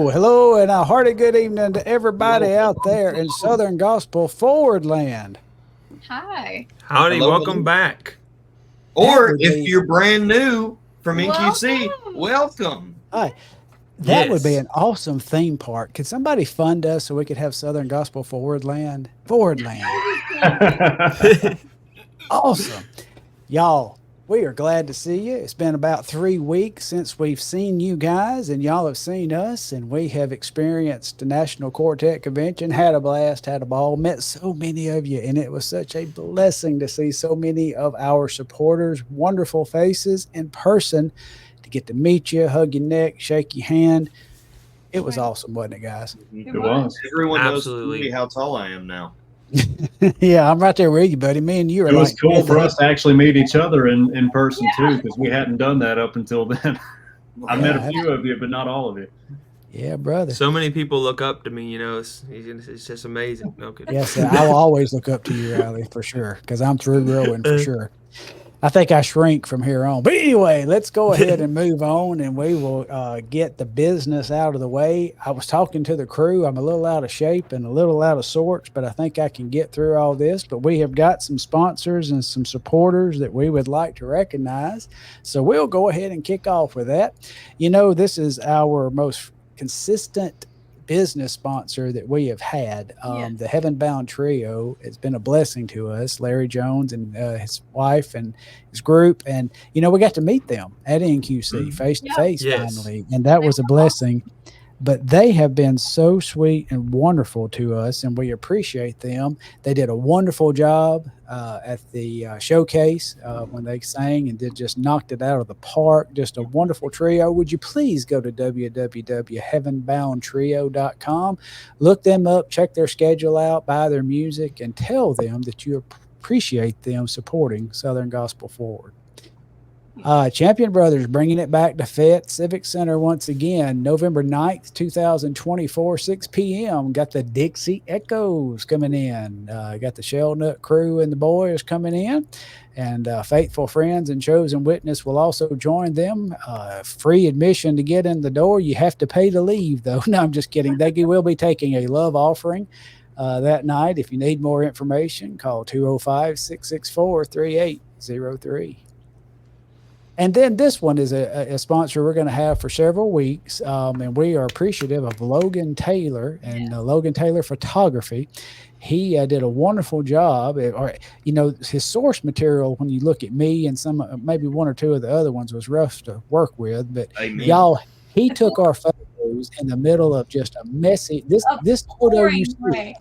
Hello, and a hearty good evening to everybody out there in Southern Gospel Forward Land. Hi. Howdy, welcome back. Or if you're brand new from NQC, welcome. Hi. That would be an awesome theme park. Could somebody fund us so we could have Southern Gospel Forward Land? Forward Land. Awesome. Y'all, we are glad to see you. It's been about 3 weeks since we've seen you guys, and y'all have seen us, and we have experienced the National Quartet Convention, had a blast, had a ball, met so many of you, and it was such a blessing to see so many of our supporters, wonderful faces in person, to get to meet you, hug your neck, shake your hand. It was awesome, wasn't it, guys? It was. Everyone knows how tall I am now. Yeah, I'm right there with you, buddy. Me and you are. It was cool for us to actually meet each other in person too, because we hadn't done that up until then. I met a few of you, but not all of you. Yeah, brother. So many people look up to me. It's just amazing. Okay. Yes, I will always look up to you, Riley, for sure, because I'm through rowing for sure. I think I shrink from here on. But anyway, let's go ahead and move on, and we will get the business out of the way. I was talking to the crew. I'm a little out of shape and a little out of sorts, but I think I can get through all this. But we have got some sponsors and some supporters that we would like to recognize. So we'll go ahead and kick off with that. This is our most consistent business sponsor that we have had. The Heaven Bound Trio has been a blessing to us. Larry Jones and his wife and his group, and we got to meet them at NQC face to face finally, and that was a blessing. But they have been so sweet and wonderful to us, and we appreciate them. They did a wonderful job at the showcase when they sang and just knocked it out of the park. Just a wonderful trio. Would you please go to www.heavenboundtrio.com, look them up, check their schedule out, buy their music, and tell them that you appreciate them supporting Southern Gospel Forward. Champion Brothers bringing it back to Fayette Civic Center once again, November 9th, 2024, 6 p.m. Got the Dixie Echoes coming in. Got the Shell Nut crew and the boys coming in. And faithful friends and chosen witness will also join them. Free admission to get in the door. You have to pay to leave, though. No, I'm just kidding. They will be taking a love offering that night. If you need more information, call 205-664-3803. And then this one is a sponsor we're going to have for several weeks, and we are appreciative of Logan Taylor and Logan Taylor Photography. He did a wonderful job. His source material, when you look at me and some maybe one or two of the other ones, was rough to work with. But y'all, he took our photos in the middle of just a messy. This photo you see.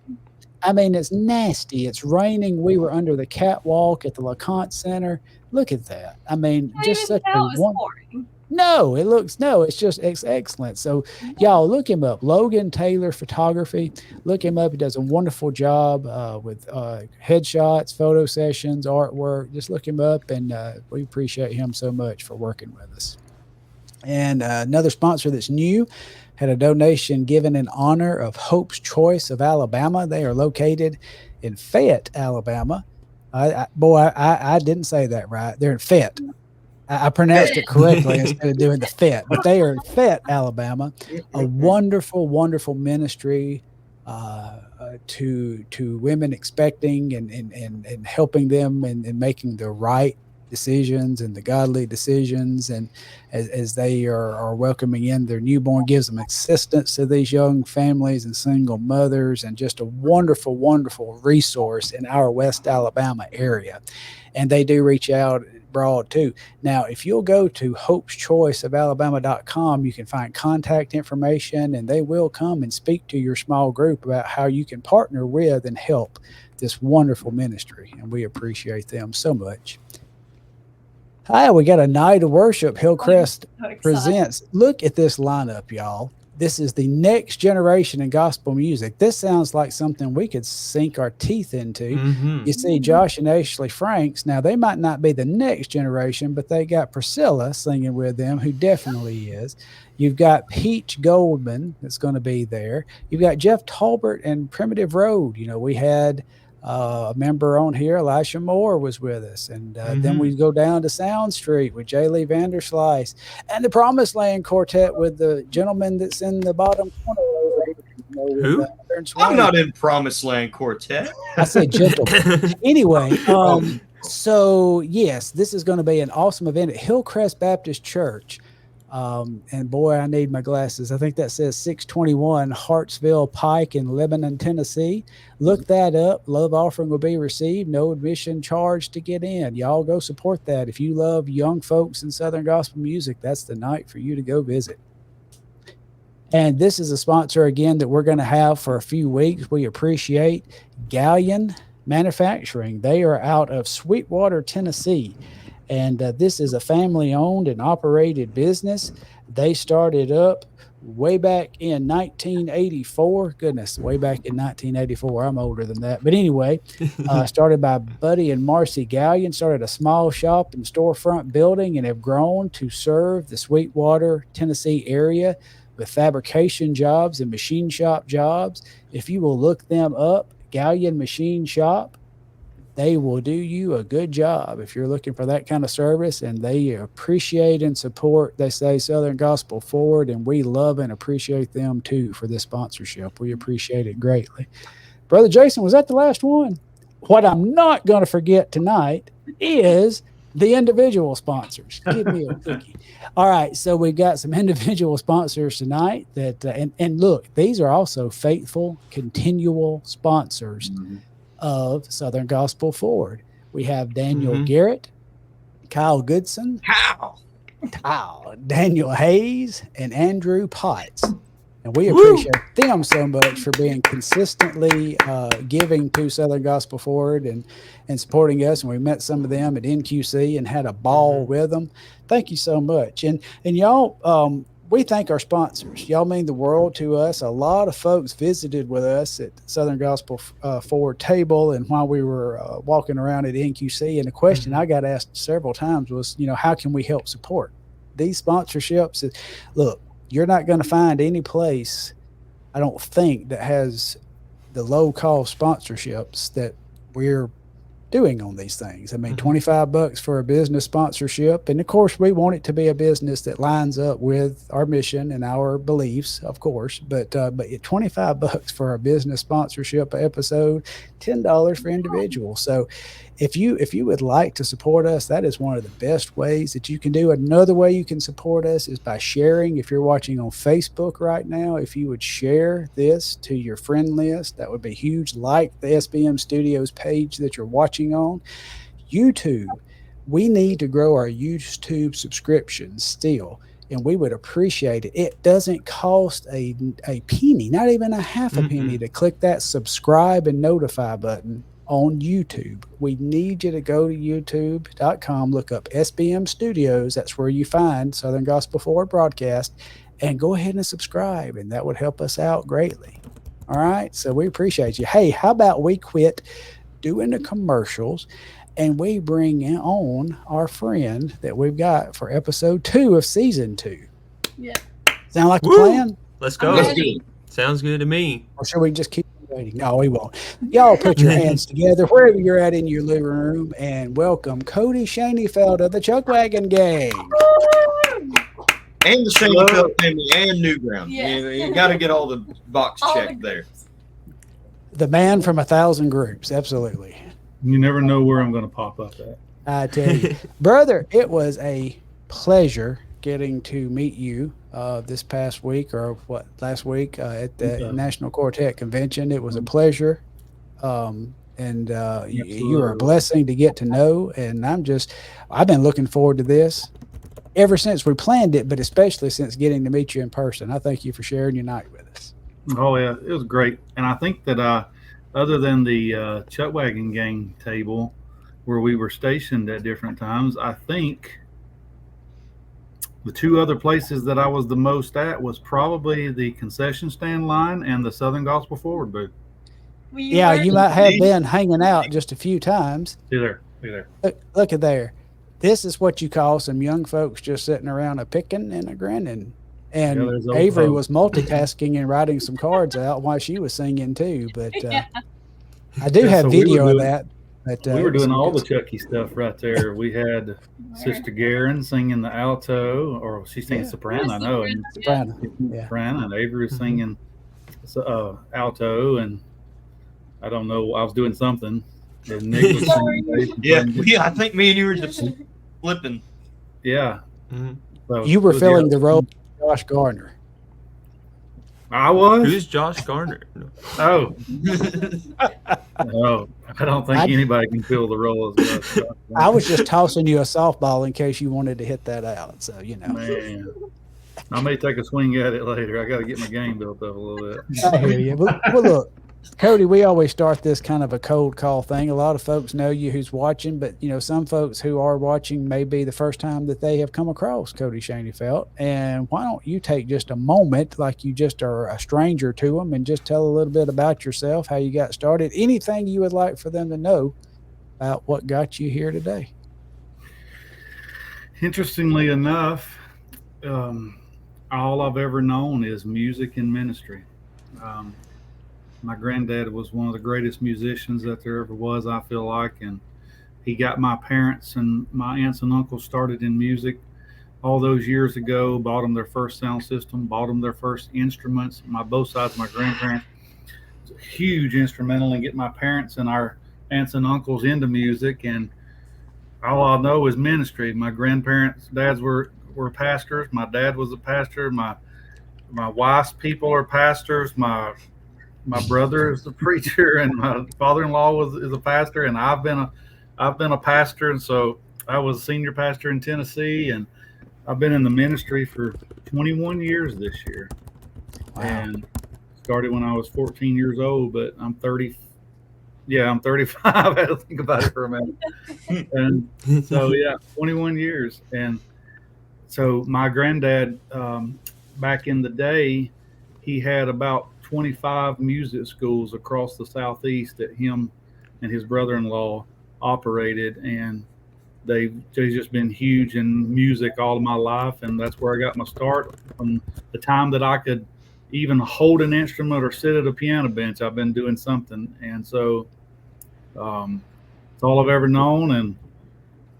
I mean, it's nasty. It's raining. We were under the catwalk at the LeConte Center. Look at that. I mean, just such a wonderful. No, it's excellent. So y'all look him up. Logan Taylor Photography. Look him up. He does a wonderful job with headshots, photo sessions, artwork. Just look him up, and we appreciate him so much for working with us. And another sponsor that's new had a donation given in honor of Hope's Choice of Alabama. They are located in Fayette, Alabama. I didn't say that right. They're in Fayette. I pronounced it correctly instead of doing the Fayette. But they are in Fayette, Alabama. A wonderful, wonderful ministry to women expecting and helping them and making the right decisions and the godly decisions, and as they are welcoming in their newborn, gives them assistance to these young families and single mothers, and just a wonderful, wonderful resource in our West Alabama area. And they do reach out broad too. Now, if you'll go to hopeschoiceofalabama.com, you can find contact information, and they will come and speak to your small group about how you can partner with and help this wonderful ministry. And we appreciate them so much. Hi, we got a night of worship. Hillcrest presents. Look at this lineup, y'all. This is the next generation in gospel music. This sounds like something we could sink our teeth into. You see Josh and Ashley Franks. Now, they might not be the next generation, but they got Priscilla singing with them, who definitely is. You've got Peach Goldman that's going to be there. You've got Jeff Talbert and Primitive Road. You know, we had a member on here, Elisha Moore, was with us. And then we go down to Sound Street with J. Lee Vanderslice and the Promised Land Quartet with the gentleman that's in the bottom corner over here. Who? I'm not in Promised Land Quartet. I said gentleman. Anyway, so yes, this is going to be an awesome event at Hillcrest Baptist Church. And boy, I need my glasses. I think that says 621 Hartsville Pike in Lebanon, Tennessee. Look that up. Love offering will be received. No admission charge to get in. Y'all go support that. If you love young folks in Southern gospel music, that's the night for you to go visit. And this is a sponsor, again, that we're going to have for a few weeks. We appreciate Galleon Manufacturing. They are out of Sweetwater, Tennessee. And this is a family-owned and operated business. They started up way back in 1984. Goodness, way back in 1984. I'm older than that. But anyway, started by Buddy and Marcy Gallion, started a small shop and storefront building, and have grown to serve the Sweetwater, Tennessee area with fabrication jobs and machine shop jobs. If you will look them up, Gallion Machine Shop, they will do you a good job if you're looking for that kind of service, and they appreciate and support, they say, Southern Gospel Forward, and we love and appreciate them too for this sponsorship. We appreciate it greatly. Brother Jason, was that the last one? What I'm not going to forget tonight is the individual sponsors. Give me a cookie. All right, so we've got some individual sponsors tonight that, and look, these are also faithful, continual sponsors of Southern Gospel Forward. We have Daniel Garrett, Kyle Goodson, Daniel Hayes, and Andrew Potts. And we appreciate them so much for being consistently giving to Southern Gospel Forward and supporting us. And we met some of them at NQC and had a ball with them. Thank you so much. And y'all, we thank our sponsors. Y'all mean the world to us. A lot of folks visited with us at Southern Gospel Forward table, and while we were walking around at NQC, and the question I got asked several times was, how can we help support these sponsorships? Look, you're not going to find any place, I don't think, that has the low-cost sponsorships that we're doing on these things. I mean, $25 for a business sponsorship. And of course, we want it to be a business that lines up with our mission and our beliefs, of course. But $25 for a business sponsorship episode, $10 for individual. So if you would like to support us, that is one of the best ways that you can do. Another way you can support us is by sharing. If you're watching on Facebook right now, if you would share this to your friend list, that would be huge. Like the SBM Studios page that you're watching on. YouTube, we need to grow our YouTube subscriptions still, and we would appreciate it. It doesn't cost a penny, not even a half a penny, to click that subscribe and notify button on YouTube. We need you to go to youtube.com, look up SBM Studios. That's where you find Southern Gospel Forward Broadcast, and go ahead and subscribe, and that would help us out greatly. All right, so we appreciate you. Hey, how about we quit doing the commercials and we bring on our friend that we've got for episode 2 of season 2? Yeah. Sound like a plan? Let's go. Sounds good to me. Or should we just keep waiting? No, we won't. Y'all put your hands together wherever you're at in your living room and welcome Cody Shaneyfelt of the Chuck Wagon Gang. And the Shaneyfelt family and Newground. Yes. You got to get all the box checked there. The man from 1,000 groups. Absolutely. You never know where I'm going to pop up at. I tell you, brother, it was a pleasure getting to meet you this past week or last week at the National Quartet Convention. It was a pleasure. And you are a blessing to get to know. And I've been looking forward to this ever since we planned it, but especially since getting to meet you in person. I thank you for sharing your night with us. Oh yeah, it was great. And I think that other than the Chuck Wagon gang table where we were stationed at different times, I think the two other places that I was the most at was probably the concession stand line and the Southern Gospel Forward booth. Yeah, you might have been hanging out just a few times. See there. Look at there. This is what you call some young folks just sitting around a picking and a grinning. And Avery was multitasking and writing some cards out while she was singing too. But I do have video of that. But, we were doing all the Chucky stuff right there. We had Sister Guerin singing the alto, or she sang soprano, I know. Soprano. And Avery was singing alto, and I don't know, I was doing something. And Nick was singing I think me and you were just flipping. Yeah. Mm-hmm. So you were filling the role of Josh Gardner. I was? Who's Josh Gardner? Oh. No, I don't think anybody can fill the role of Josh Gardner. I was just tossing you a softball in case you wanted to hit that out. So, Man. I may take a swing at it later. I got to get my game built up a little bit. I hear you. Well, look, Cody, we always start this kind of a cold call thing. A lot of folks know you who's watching, but some folks who are watching may be the first time that they have come across Cody Shaneyfelt. And why don't you take just a moment, like you just are a stranger to them, and just tell a little bit about yourself, how you got started, anything you would like for them to know about what got you here today. Interestingly enough, all I've ever known is music and ministry. My granddad was one of the greatest musicians that there ever was, I feel like, and he got my parents and my aunts and uncles started in music all those years ago, bought them their first sound system, bought them their first instruments. Both sides of my grandparents, huge instrumental in getting my parents and our aunts and uncles into music, and all I know is ministry. My grandparents' dads were pastors. My dad was a pastor. My wife's people are pastors. My brother is a preacher, and my father-in-law is a pastor, and I've been a pastor, and so I was a senior pastor in Tennessee, and I've been in the ministry for 21 years this year. Wow. And started when I was 14 years old, but I'm 30. Yeah, I'm 35. I had to think about it for a minute. And so, 21 years. And so my granddad, back in the day, he had about 25 music schools across the Southeast that him and his brother-in-law operated, and they've just been huge in music all of my life, and that's where I got my start. From the time that I could even hold an instrument or sit at a piano bench, I've been doing something, and so it's all I've ever known,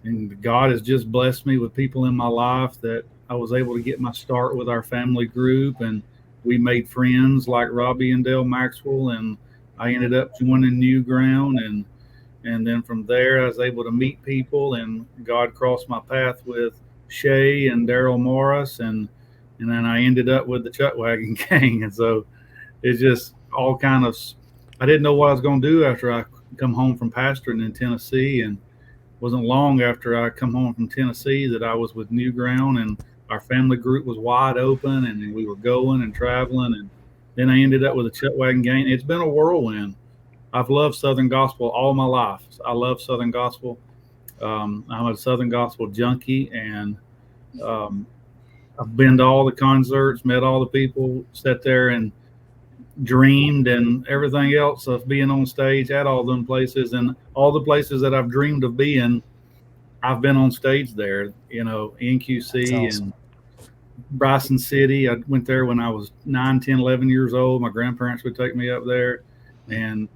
and God has just blessed me with people in my life that I was able to get my start with our family group, and we made friends like Robbie and Dale Maxwell, and I ended up joining New Ground, and then from there I was able to meet people, and God crossed my path with Shay and Daryl Morris, and then I ended up with the Chuck Wagon gang, and so it's just all kind of, I didn't know what I was going to do after I come home from pastoring in Tennessee, and it wasn't long after I come home from Tennessee that I was with New Ground, and our family group was wide open, and we were going and traveling, and then I ended up with a Chuck Wagon gang. It's been a whirlwind. I've loved Southern Gospel all my life. I love Southern Gospel. I'm a Southern Gospel junkie, and I've been to all the concerts, met all the people, sat there and dreamed and everything else of being on stage at all them places, and all the places that I've dreamed of being, I've been on stage there, NQC awesome. And Bryson City. I went there when I was 9, 10, 11 years old. My grandparents would take me up there, and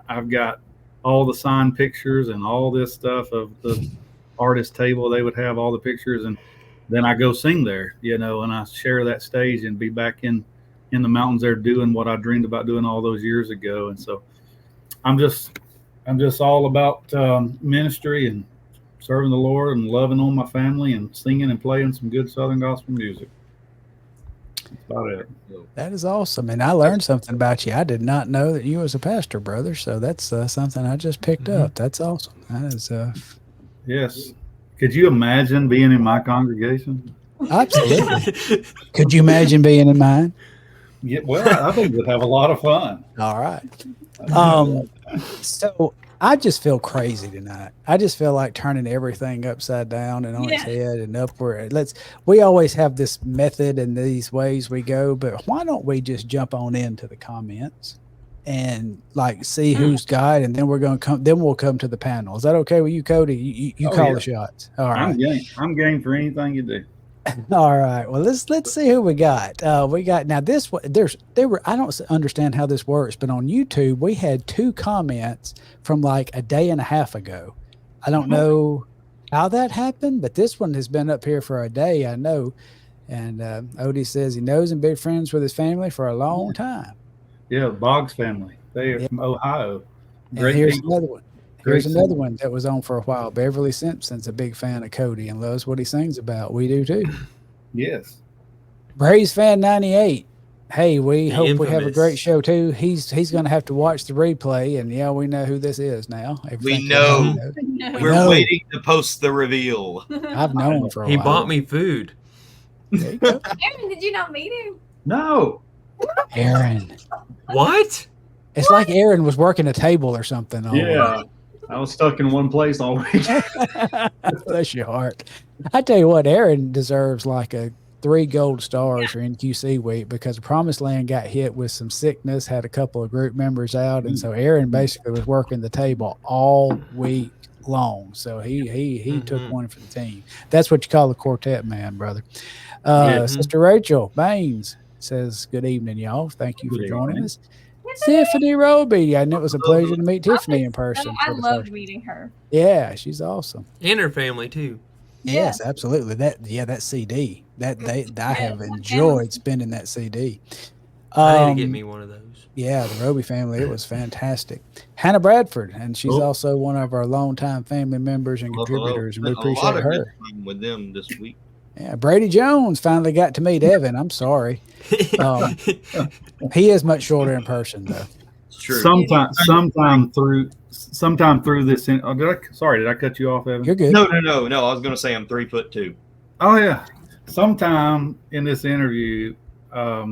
I've got all the signed pictures and all this stuff of the artist table. They would have all the pictures, and then I go sing there, and I share that stage and be back in the mountains there doing what I dreamed about doing all those years ago. And so I'm just all about ministry and serving the Lord and loving on my family and singing and playing some good Southern gospel music. That's about it. That is awesome. And I learned something about you. I did not know that you was a pastor, brother. So that's something I just picked up. That's awesome. That is Yes. Could you imagine being in my congregation? absolutely. Could you imagine being in mine? Yeah, well, I think we'd have a lot of fun. All right. So I just feel crazy tonight. I just feel like turning everything upside down and on its head and upward. We always have this method and these ways we go, but why don't we just jump on into the comments and like see who's got, and then we'll come to the panel. Is that okay with you, Cody? You call the shots. All right. I'm game for anything you do. All right. Well, let's see who we got. We got now this one. I don't understand how this works, but on YouTube we had 2 comments from like a day and a half ago. I don't know how that happened, but this one has been up here for a day, I know. And Odie says he knows and been friends with his family for a long time. Yeah, Boggs family. They are from Ohio. Great. Here's another one. Here's another one that was on for a while. Beverly Simpson's a big fan of Cody and loves what he sings about. We do too. Yes. Braves fan 98. Hey, we hope we have a infamous. great show too. He's going to have to watch the replay, and yeah, we know who this is now. We know. We're waiting to post the reveal. I've known him for a while. He bought me food. There you go. Aaron, did you not meet him? No. Aaron. What? It's like Aaron was working a table or something. Yeah. I was stuck in one place all week. Bless your heart. I tell you what, Aaron deserves like 3 gold stars for NQC week because the Promised Land got hit with some sickness, had a couple of group members out, and so Aaron basically was working the table all week long. So he took one for the team. That's what you call a quartet man, brother. Sister Rachel Baines says, "Good evening, y'all. Thank you for joining us." Tiffany Roby, and it was a pleasure to meet Tiffany in person. I loved meeting her. Yeah, she's awesome. And her family too. Yes, absolutely. That CD. I have enjoyed spending that CD. I need to get me one of those. Yeah, the Roby family, it was fantastic. Hannah Bradford, and she's also one of our longtime family members and contributors, and we appreciate her. With them this week. Yeah, Brady Jones finally got to meet Evan. I'm sorry. He is much shorter in person, though. True. Sometime through this. Did I cut you off, Evan? You're good. No. I was going to say I'm 3'2". Oh yeah. Sometime in this interview, I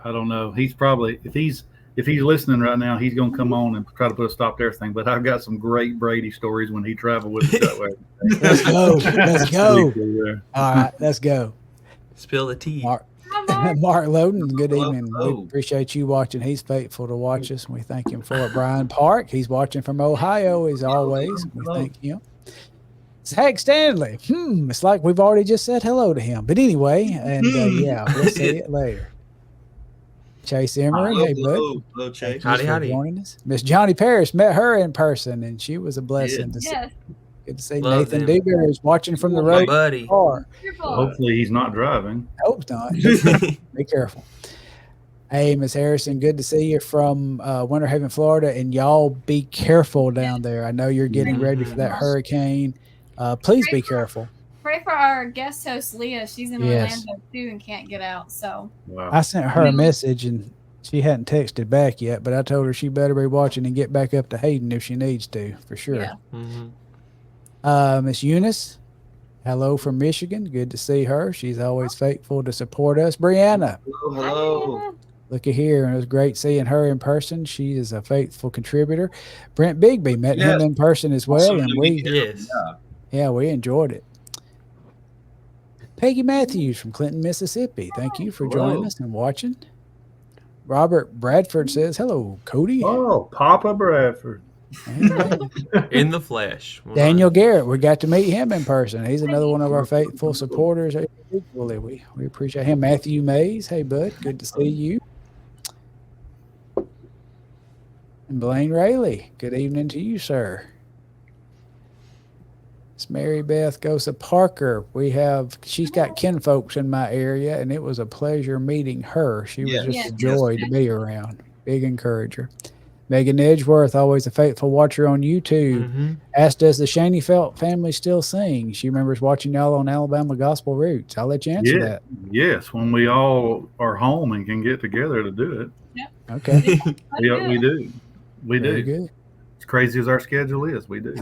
don't know. He's probably if he's listening right now, he's going to come on and try to put a stop to everything. But I've got some great Brady stories when he traveled with us that way. Let's go. Let's go. All right, let's go. Spill the tea. Mark Loden, good evening. We appreciate you watching. He's faithful to watch us. We thank him for it. Brian Park, he's watching from Ohio as always. We thank him. Zach Stanley. It's like we've already just said hello to him. But anyway, and we'll see it later. Chase Emery, hey bud. Hello, Chase. Howdy. Joining us. Miss Johnny Parrish, met her in person, and she was a blessing to see. Good to see. Love Nathan them. Dewberry is watching from the My road. buddy. Car. Hopefully he's not driving. Hope not. Be careful. Hey, Miss Harrison, good to see you from Winter Haven, Florida, and y'all be careful down there. I know you're getting ready for that hurricane. Please be careful. Pray for our guest host, Leah. She's in Orlando too and can't get out. So I sent her a message and she hadn't texted back yet, but I told her she better be watching and get back up to Hayden if she needs to, for sure. Miss Eunice, hello from Michigan. Good to see her. She's always faithful to support us. Brianna. Hello. Looky here. It was great seeing her in person. She is a faithful contributor. Brent Bigby, met him in person as well, and we enjoyed it. Peggy Matthews from Clinton, Mississippi. Thank you for joining us and watching. Robert Bradford says, hello, Cody. Oh, Papa Bradford. In the flesh. Daniel Garrett, we got to meet him in person. He's another one of our faithful supporters. We appreciate him. Matthew Mays, hey, bud, good to see you. And Blaine Rayleigh, good evening to you, sir. It's Mary Beth Gosa Parker. She's got kinfolks in my area, and it was a pleasure meeting her. She was just a joy to be around. Big encourager. Megan Edgeworth, always a faithful watcher on YouTube, asked, does the Shaneyfelt family still sing? She remembers watching y'all on Alabama Gospel Roots. I'll let you answer that. Yes, when we all are home and can get together to do it. Yep. Okay. Yeah, we do. We Very do. good. As crazy as our schedule is, we do.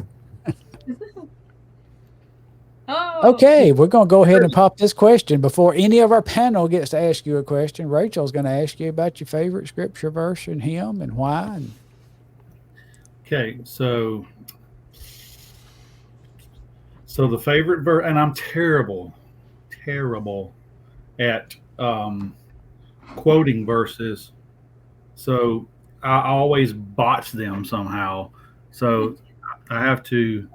Oh. Okay, we're going to go ahead and pop this question before any of our panel gets to ask you a question. Rachel's going to ask you about your favorite scripture verse and hymn and why. And okay, so the favorite verse, and I'm terrible at quoting verses, so I always botch them somehow. So I have to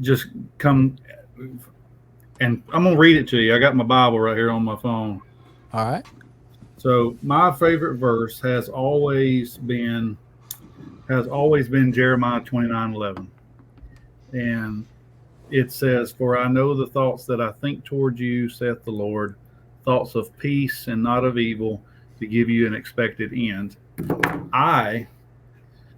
just come. And I'm going to read it to you. I got my Bible right here on my phone. all right. So my favorite verse has always been Jeremiah 29:11. And it says, for I know the thoughts that I think toward you, saith the Lord, thoughts of peace and not of evil, to give you an expected end. I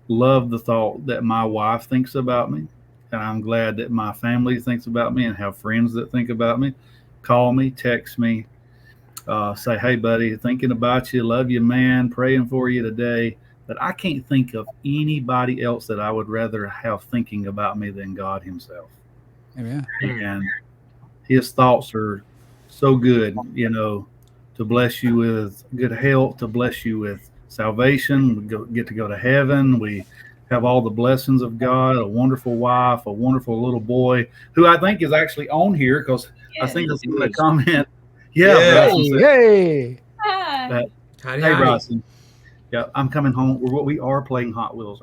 love the thought that my wife thinks about me. And I'm glad that my family thinks about me and have friends that think about me, call me, text me, say, hey, buddy, thinking about you, love you, man, praying for you today. But I can't think of anybody else that I would rather have thinking about me than God himself. Amen. And his thoughts are so good, to bless you with good health, to bless you with salvation. We get to go to heaven. We have all the blessings of God, a wonderful wife, a wonderful little boy, who I think is actually on here because I think that's in the comment. Yeah. Hey. Hi. Hey, Bryson. Yeah, I'm coming home. We are playing Hot Wheels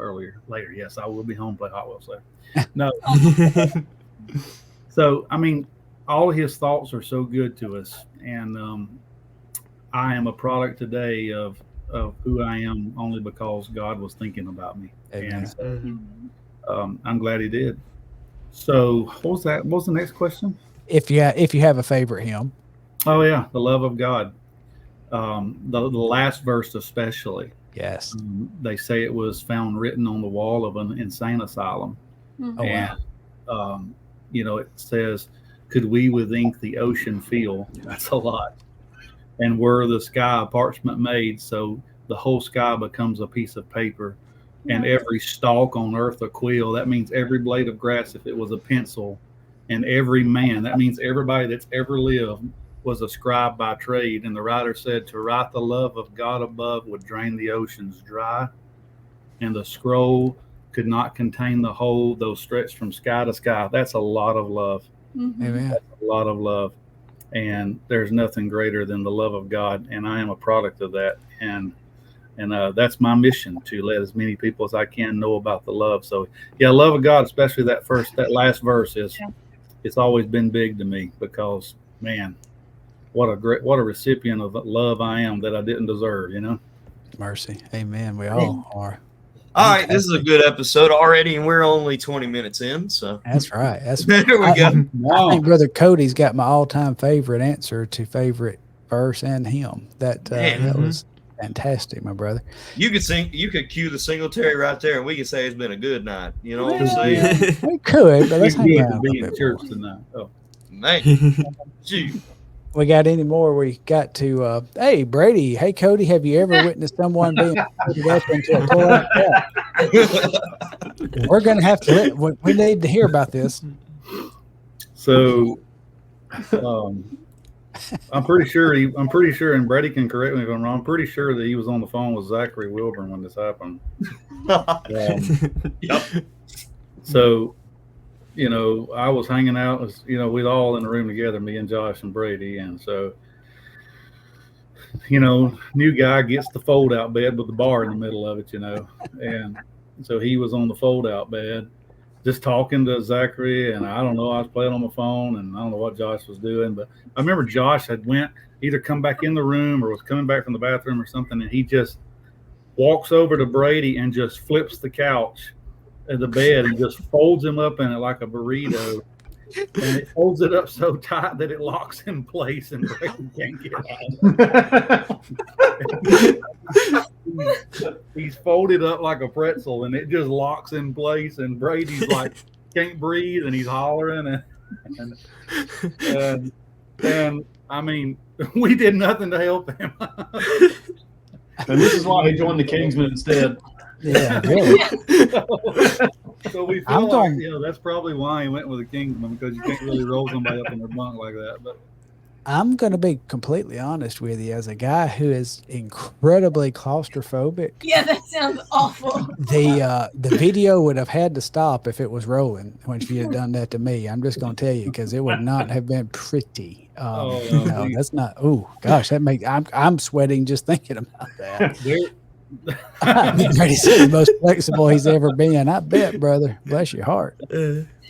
later. Yes, I will be home to play Hot Wheels later. No. So, I mean, all of his thoughts are so good to us. And I am a product today of who I am only because God was thinking about me. Amen. And so, I'm glad he did. So what was that? What was the next question? If you have a favorite hymn. Oh yeah, the love of God. The last verse especially. Yes. They say it was found written on the wall of an insane asylum. Oh, wow. And it says, could we with ink the ocean feel? That's a lot. And were the sky parchment made, so the whole sky becomes a piece of paper, and every stalk on earth a quill. That means every blade of grass, if it was a pencil, and every man, that means everybody that's ever lived, was a scribe by trade. And the writer said, to write the love of God above would drain the oceans dry, and the scroll could not contain the whole, though stretched from sky to sky. That's a lot of love. Amen. That's a lot of love. And there's nothing greater than the love of God. And I am a product of that. And that's my mission, to let as many people as I can know about the love. So yeah, love of God, especially that last verse it's always been big to me, because man, what a recipient of love I am that I didn't deserve, Mercy. Amen. We all are. All right, this is a good episode already, and we're only 20 minutes in, so That's right. there we go. I think Brother Cody's got my all-time favorite answer to favorite verse and hymn. That was fantastic, my brother. You could cue the Singletary right there, and we could say it's been a good night. You know what I'm saying? We could, but let's It's hang good out to a be little in bit church more. tonight. Oh, Man, gee. We got any more? We got to, hey, Brady. Hey, Cody, have you ever witnessed someone being put up into a toilet? Yeah. We're going to have to, we need to hear about this. So, I'm pretty sure, and Brady can correct me if I'm wrong, I'm pretty sure that he was on the phone with Zachary Wilburn when this happened. Yep. So, I was hanging out, we'd all in the room together, me and Josh and Brady. And so, new guy gets the fold out bed with the bar in the middle of it, and so he was on the fold out bed, just talking to Zachary. And I don't know, I was playing on my phone, and I don't know what Josh was doing, but I remember Josh had either come back in the room or was coming back from the bathroom or something. And he just walks over to Brady and just flips the couch at the bed and just folds him up in it like a burrito and it holds it up so tight that it locks in place and Brady can't get out. He's folded up like a pretzel and it just locks in place, and Brady's like can't breathe and he's hollering and I mean we did nothing to help him. And this is why he joined the Kingsmen instead. Yeah, really. So we feel like that's probably why he went with the Kingsman, because you can't really roll somebody up in their bunk like that. But I'm going to be completely honest with you. As a guy who is incredibly claustrophobic, Yeah, that sounds awful. the video would have had to stop if it was rolling when she had done that to me. I'm just going to tell you, because it would not have been pretty. No, that's not. Oh gosh, that makes I'm sweating just thinking about that. Brady said the most flexible he's ever been. I bet, brother. Bless your heart.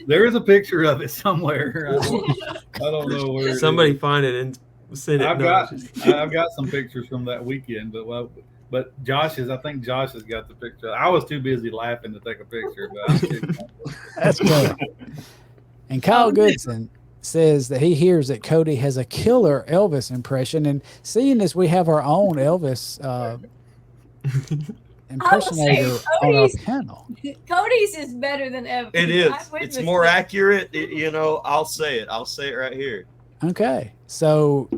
there is a picture of it somewhere. I don't know where. Somebody find it and send it. I've got some pictures from that weekend, but I think Josh has got the picture. I was too busy laughing to take a picture, but That's good. And Kyle Goodson says that he hears that Cody has a killer Elvis impression, and seeing as we have our own Elvis impersonator on our panel. Cody's is better than ever. It is. It's more accurate. I'll say it. I'll say it right here. Okay. So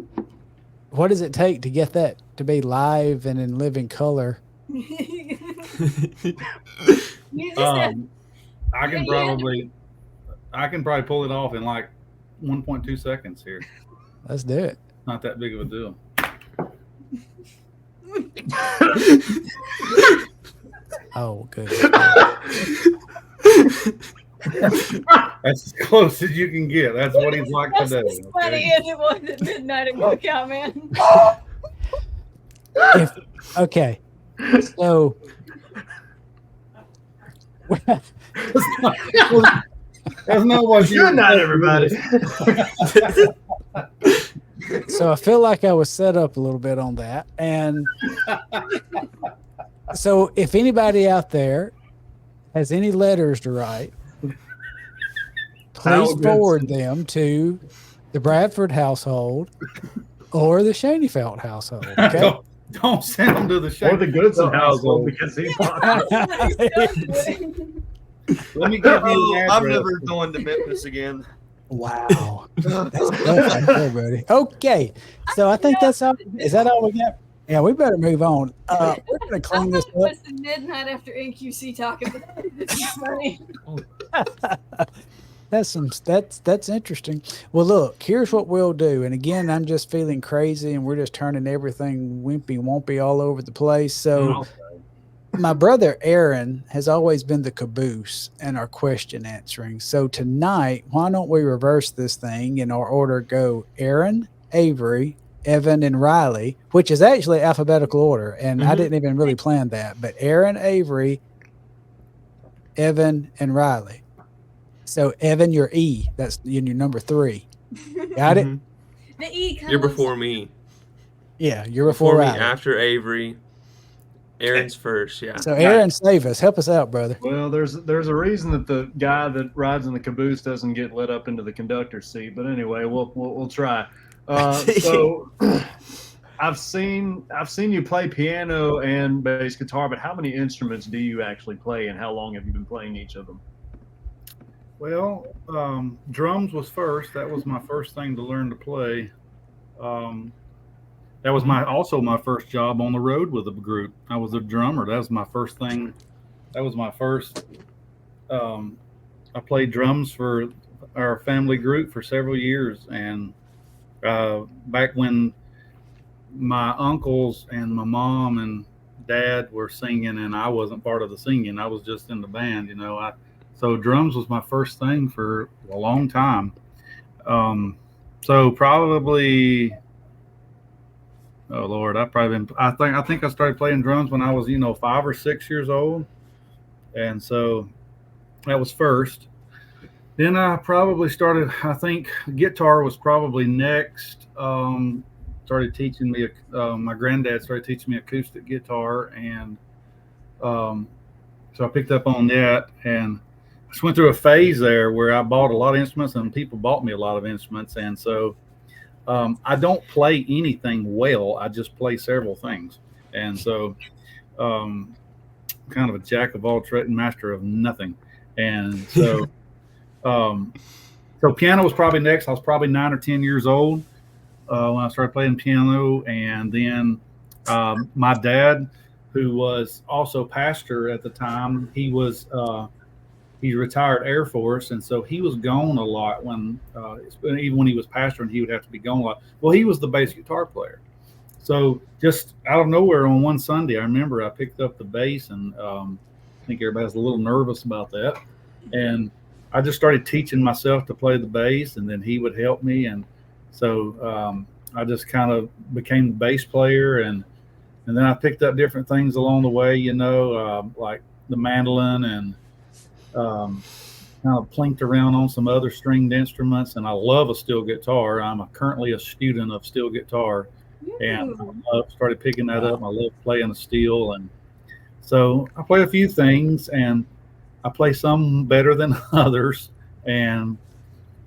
what does it take to get that to be live and in living color? You just I can probably pull it off in like 1.2 seconds here. Let's do it. Not that big of a deal. Oh, good. That's as close as you can get. That's what he's like that's today. as funny as it was at midnight at Cookout, man. Okay. So that's not what Good night, everybody. So I feel like I was set up a little bit on that. And so if anybody out there has any letters to write, please forward them to the Bradford household or the Shaneyfelt household. Okay. Don't send them to the Or the Goodson household, because he's Let me give you an I'm address. never going to Memphis again. Wow. That's right there, buddy. Okay. So I think that's all. Is that all we got? Yeah, we better move on. We're going to clean this It up. was the midnight after NQC talking. This is funny. That's interesting. Well, look, here's what we'll do. And again, I'm just feeling crazy, and we're just turning everything wimpy wompy all over the place. So my brother Aaron has always been the caboose in our question answering. So tonight, why don't we reverse this thing in our order? Go Aaron, Avery, Evan, and Riley, which is actually alphabetical order. And I didn't even really plan that, but Aaron, Avery, Evan, and Riley. So Evan, you're E. That's in your number 3. Got it? The E kind You're before me. Yeah, you're before me, Riley. after Avery. Aaron's first, yeah. So Aaron, save us. Help us out, brother. Well, there's a reason that the guy that rides in the caboose doesn't get let up into the conductor's seat. But anyway, we'll try. So I've seen you play piano and bass guitar, but how many instruments do you actually play, and how long have you been playing each of them? Well, drums was first. That was my first thing to learn to play. That was also my first job on the road with a group. I was a drummer. That was my first thing. That was my first. I played drums for our family group for several years, and back when my uncles and my mom and dad were singing, and I wasn't part of the singing. I was just in the band, So drums was my first thing for a long time. So probably. Oh Lord, I think I started playing drums when I was 5 or 6 years old, and so that was first. Then I probably started. I think guitar was probably next. Started teaching me. My granddad started teaching me acoustic guitar, and so I picked up on that, and just went through a phase there where I bought a lot of instruments and people bought me a lot of instruments. And so I don't play anything well. I just play several things. And so kind of a jack of all trades and master of nothing. And so so piano was probably next. I was probably 9 or 10 years old when I started playing piano. And then my dad, who was also pastor at the time, he's retired Air Force, and so he was gone a lot when even when he was pastoring, he would have to be gone a lot. Well, he was the bass guitar player. So just out of nowhere on one Sunday, I remember I picked up the bass, and I think everybody was a little nervous about that. And I just started teaching myself to play the bass, and then he would help me. And so I just kind of became the bass player, and then I picked up different things along the way, like the mandolin, and kind of plinked around on some other stringed instruments. And I love a steel guitar. I'm currently a student of steel guitar, and I started picking that up. I love playing the steel, and so I play a few things, and I play some better than others,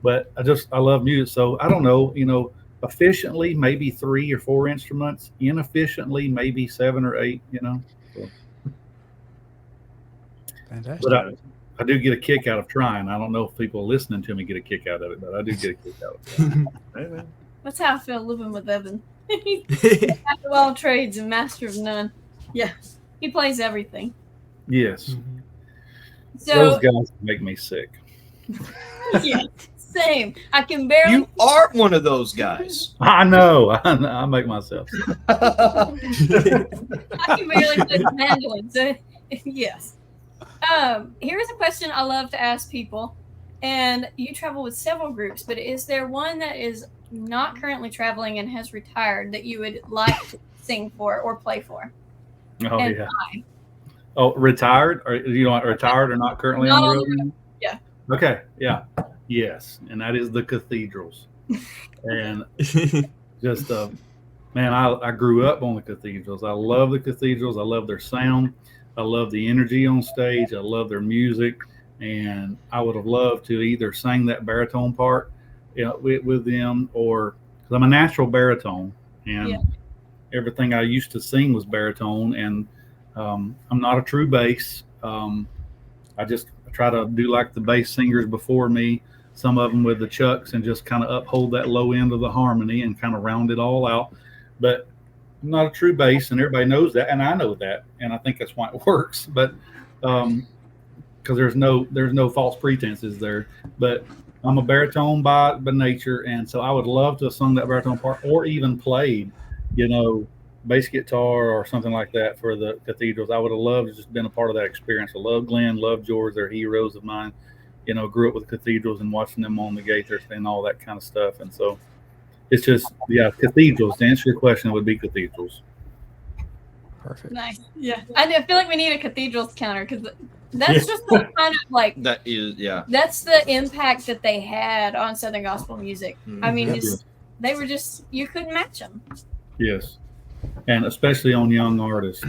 but I love music. So I don't know, efficiently maybe 3 or 4 instruments, inefficiently maybe 7 or 8. So. Fantastic. But I do get a kick out of trying. I don't know if people listening to me get a kick out of it, but I do get a kick out of it. Amen. That's how I feel living with Evan. He's jack of all trades and master of none. Yeah, he plays everything. Yes. So Those guys make me sick. yeah, same. I can barely. You are one of those guys. I know. I make myself sick. I can barely play the mandolin. So yes. Here's a question I love to ask people, and you travel with several groups, but is there one that is not currently traveling and has retired that you would like to sing for or play for? Oh, And yeah. why? Oh, retired? Or retired or not currently Not on the on road? the road, yeah. Okay. Yeah. Yes. And that is the cathedrals. And just, man, I grew up on the cathedrals. I love the cathedrals. I love their sound. I love the energy on stage. I love their music. And I would have loved to either sing that baritone part with them, or because I'm a natural baritone, and everything I used to sing was baritone, and I'm not a true bass. I try to do like the bass singers before me, some of them with the chucks, and just kind of uphold that low end of the harmony and kind of round it all out. But I'm not a true bass, and everybody knows that, and I know that, and I think that's why it works. But because there's no false pretenses there. But I'm a baritone by nature, and so I would love to have sung that baritone part, or even played, bass guitar or something like that for the cathedrals. I would have loved to just been a part of that experience. I love Glenn, love George, they're heroes of mine. Grew up with cathedrals and watching them on the Gaithers and all that kind of stuff. And so it's just, cathedrals. To answer your question, it would be cathedrals. Perfect. Nice. Yeah. I feel like we need a cathedrals counter, because that's just kind of like, That is, that's the impact that they had on Southern gospel music. I mean, they were just, you couldn't match them. Yes. And especially on young artists.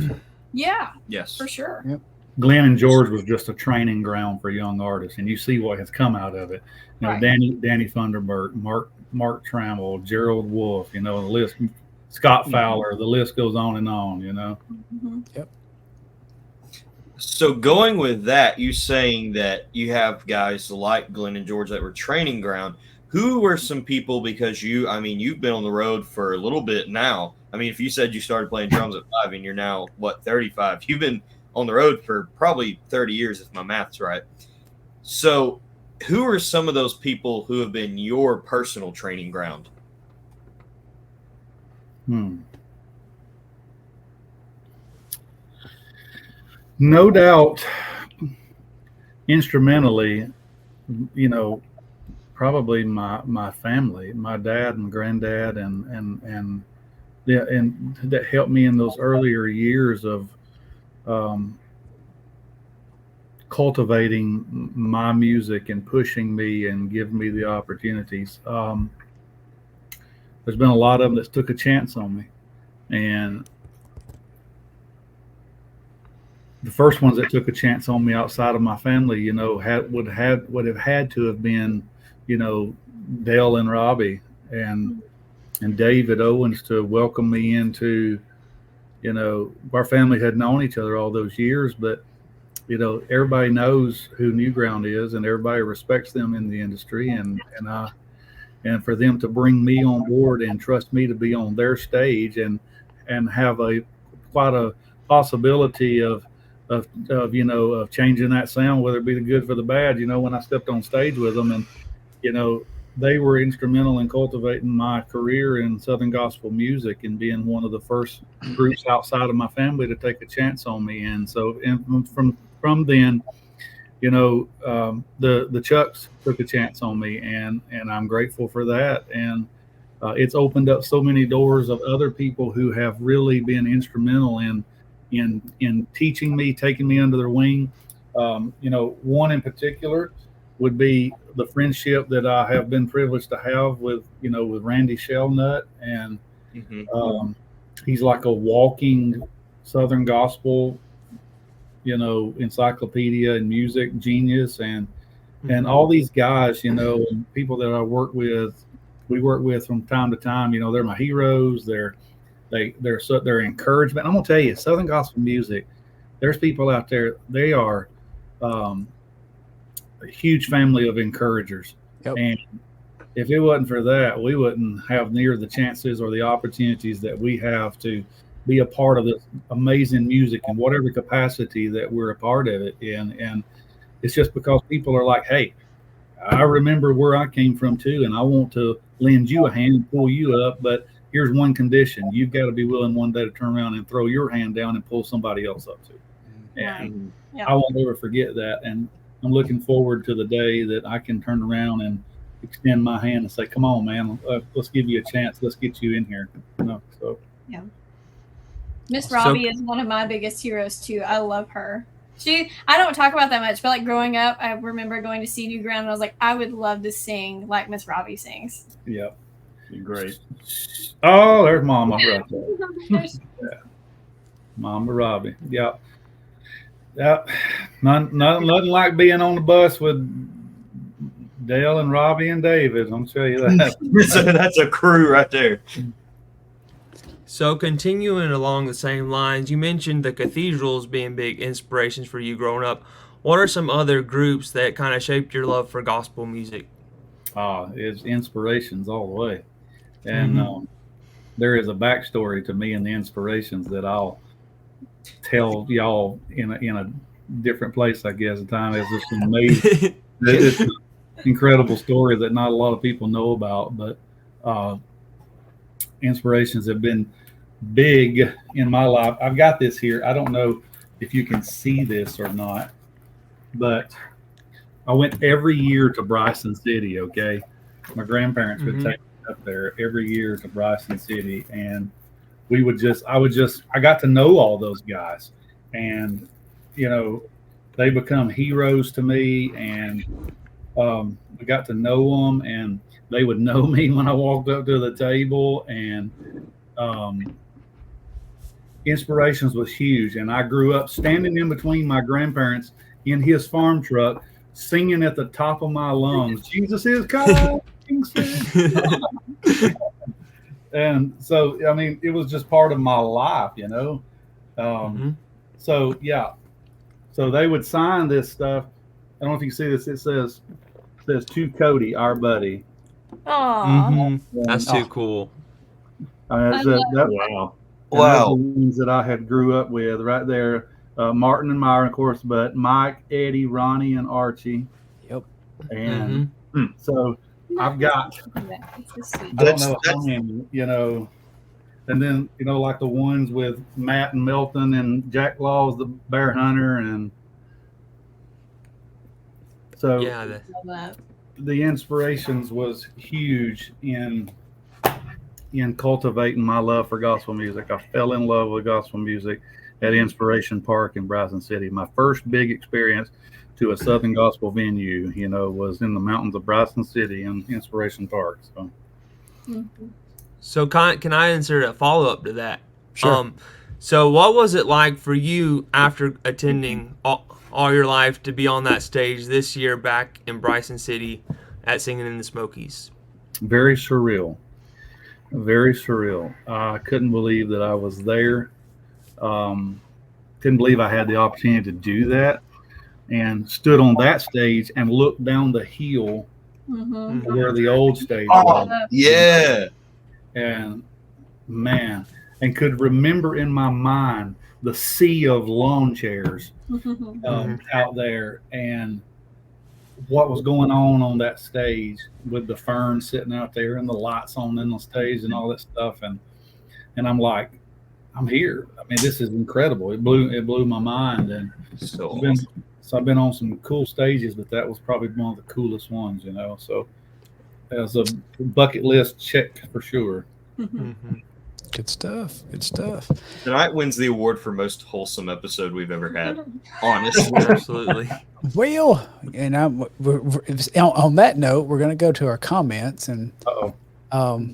Yeah. yes. For sure. Yep. Glenn and George was just a training ground for young artists, and you see what has come out of it. Right. Danny Funderburk, Mark Trammell, Gerald Wolfe, the list, Scott Fowler, the list goes on and on, Mm-hmm. Yep. So going with that, you saying that you have guys like Glenn and George that were training ground. Who were some people, because you've been on the road for a little bit now. I mean, if you said you started playing drums at 5 and you're now, 35? You've been on the road for probably 30 years, if my math's right. So who are some of those people who have been your personal training ground? No doubt, instrumentally, probably my family, my dad and granddad, and that helped me in those earlier years of cultivating my music and pushing me and giving me the opportunities. There's been a lot of them that took a chance on me, and the first ones that took a chance on me outside of my family, you know, would have had to have been, you know, Dale and Robbie and David Owens to welcome me into, you know, our family had known each other all those years, but you know, everybody knows who Newground is, and everybody respects them in the industry, and for them to bring me on board and trust me to be on their stage and have quite a possibility of you know, of changing that sound, whether it be the good for the bad. You know, when I stepped on stage with them, and you know, they were instrumental in cultivating my career in Southern gospel music and being one of the first groups outside of my family to take a chance on me. And so, and from then, you know, the Chucks took a chance on me, and I'm grateful for that. And it's opened up so many doors of other people who have really been instrumental in teaching me, taking me under their wing. You know, one in particular would be the friendship that I have been privileged to have with, you know, with Randy Shellnut, and he's like a walking Southern gospel, you know, encyclopedia and music genius, and all these guys, you know, and people that we work with from time to time. You know, they're my heroes. They're encouragement. I'm gonna tell you, Southern gospel music, there's people out there. They are a huge family of encouragers. Yep. And if it wasn't for that, we wouldn't have near the chances or the opportunities that we have to be a part of this amazing music in whatever capacity that we're a part of it in. And it's just because people are like, hey, I remember where I came from too, and I want to lend you a hand and pull you up, but here's one condition: you've got to be willing one day to turn around and throw your hand down and pull somebody else up too. And I won't ever forget that. And I'm looking forward to the day that I can turn around and extend my hand and say, come on, man, let's give you a chance. Let's get you in here. You know, so. Yeah. Miss Robbie is one of my biggest heroes too. I love her. I don't talk about that much, but like growing up, I remember going to see Newground, and I was like, I would love to sing like Miss Robbie sings. Yep. You're great. Oh, there's Mama right there. Yeah. Mama Robbie. Yep. Yep. Nothing like being on the bus with Dale and Robbie and David. I'll tell you that. That's a crew right there. So continuing along the same lines, you mentioned the cathedrals being big inspirations for you growing up. What are some other groups that kind of shaped your love for gospel music? It's inspirations all the way. And there is a backstory to me and the inspirations that I'll tell y'all in a different place, I guess. The time is just amazing. It's an incredible story that not a lot of people know about, but inspirations have been big in my life. I've got this here. I don't know if you can see this or not, but I went every year to Bryson City. Okay, my grandparents would take me up there every year to Bryson City, and I got to know all those guys, and you know, they become heroes to me, and we got to know them, and they would know me when I walked up to the table, and inspirations was huge. And I grew up standing in between my grandparents in his farm truck, singing at the top of my lungs, Jesus is coming. And so, I mean, it was just part of my life, you know? So, yeah. So they would sign this stuff. I don't know if you can see this. It says to Cody, our buddy. Aww. That's too cool. Wow. Wow. The ones that I had grew up with right there. Martin and Myron, of course, but Mike, Eddie, Ronnie, and Archie. Yep. And so I've got, I don't know how many, you know, and then, you know, like the ones with Matt and Milton and Jack Laws, the bear hunter. And so the inspirations was huge in cultivating my love for gospel music. I fell in love with gospel music at Inspiration Park in Bryson City. My first big experience to a Southern gospel venue, you know, was in the mountains of Bryson City in Inspiration Park. So, so can I insert a follow up to that? Sure. So, what was it like for you after attending all your life to be on that stage this year back in Bryson City at Singing in the Smokies? Very surreal. Very surreal. I couldn't believe that I was there. Couldn't believe I had the opportunity to do that, and stood on that stage and looked down the hill Mm-hmm. where the old stage Oh, was. yeah. And man, and could remember in my mind the sea of lawn chairs out there, and what was going on that stage with the ferns sitting out there and the lights on in the stage and all that stuff. And I'm like, I'm here. I mean, this is incredible. It blew my mind. And So I've been on some cool stages, but that was probably one of the coolest ones, So as a bucket list check for sure. Good stuff. Good stuff. tonight wins the award for most wholesome episode we've ever had. Honestly. Absolutely. Well, and on that note, we're going to go to our comments, and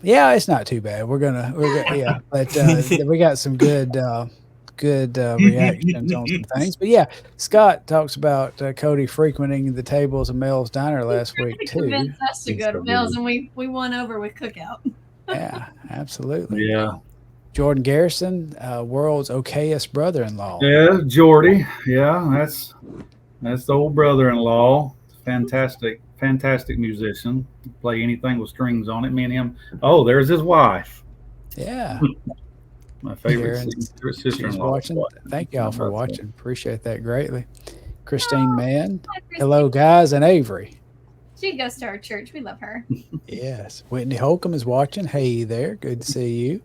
yeah, it's not too bad. We're gonna yeah, but we got some good reactions on some things. But yeah, Scott talks about Cody frequenting the tables of Mel's Diner last week too. Convinced us to go to Mel's, and we won over with Cookout. Yeah, absolutely. Yeah. Jordan Garrison, world's okayest brother-in-law. Yeah, Jordy. Yeah, that's the old brother-in-law. Fantastic musician. Play anything with strings on it. Me and him. Oh, there's his wife. Yeah. My favorite She's sister-in-law. watching. Thank y'all for watching. Appreciate that greatly. Christine Mann. Hello, guys, and Avery. She goes to our church. We love her. Yes. Whitney Holcomb is watching. Hey there. Good to see you.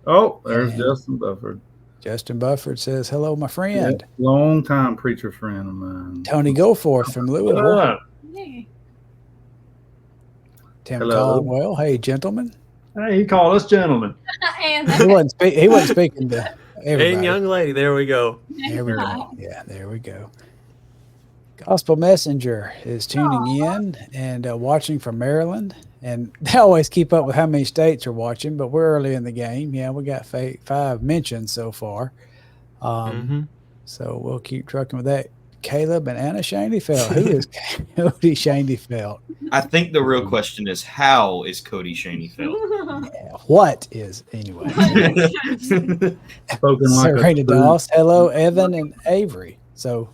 Oh, there's And Justin Bufford. Justin Bufford says, hello, my friend. Long time preacher friend of mine. Tony Goforth from Louisville. Hey. Tim Hello. Caldwell. Hey, gentlemen. Hey, he called us gentlemen. And He wasn't speaking to everybody. And young lady, there we go. There we go. Yeah, there we go. Gospel Messenger is tuning in and watching from Maryland. And they always keep up with how many states are watching, but we're early in the game. Yeah, we got 5 mentions so far. So we'll keep trucking with that. Caleb and Anna Shaneyfelt. Who is Cody Shaneyfelt? I think the real question is, how is Cody Shaneyfelt? Yeah, what is, anyway? Spoken like Serena Doss. Hello, Evan and Avery. So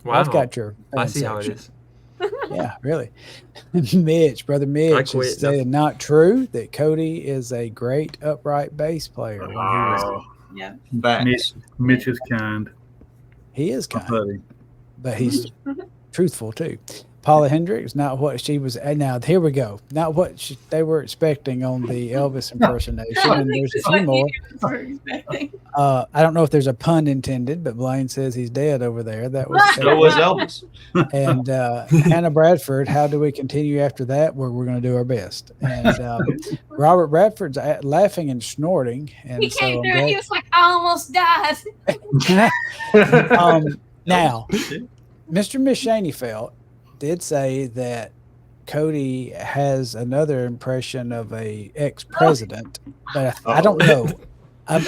Wow. I've got your I see how it section. is. Yeah, really. Brother Mitch quit. is saying not true that Cody is a great upright bass player. When he was, Yeah. Facts. Mitch is kind. he is kind, Buddy. but he's truthful too. Paula Hendricks, not what she was. And now here we go. Not what they were expecting on the Elvis impersonation. And there's a few more. I don't know if there's a pun intended, but Blaine says he's dead over there. That was. So was Elvis. And Hannah Bradford, how do we continue after that? Where we're going to do our best. And Robert Bradford's laughing and snorting. And He came through and he was like, I almost died. Now, Mr. Miss Shaneyfelt did say that Cody has another impression of a ex-president, but I don't know. I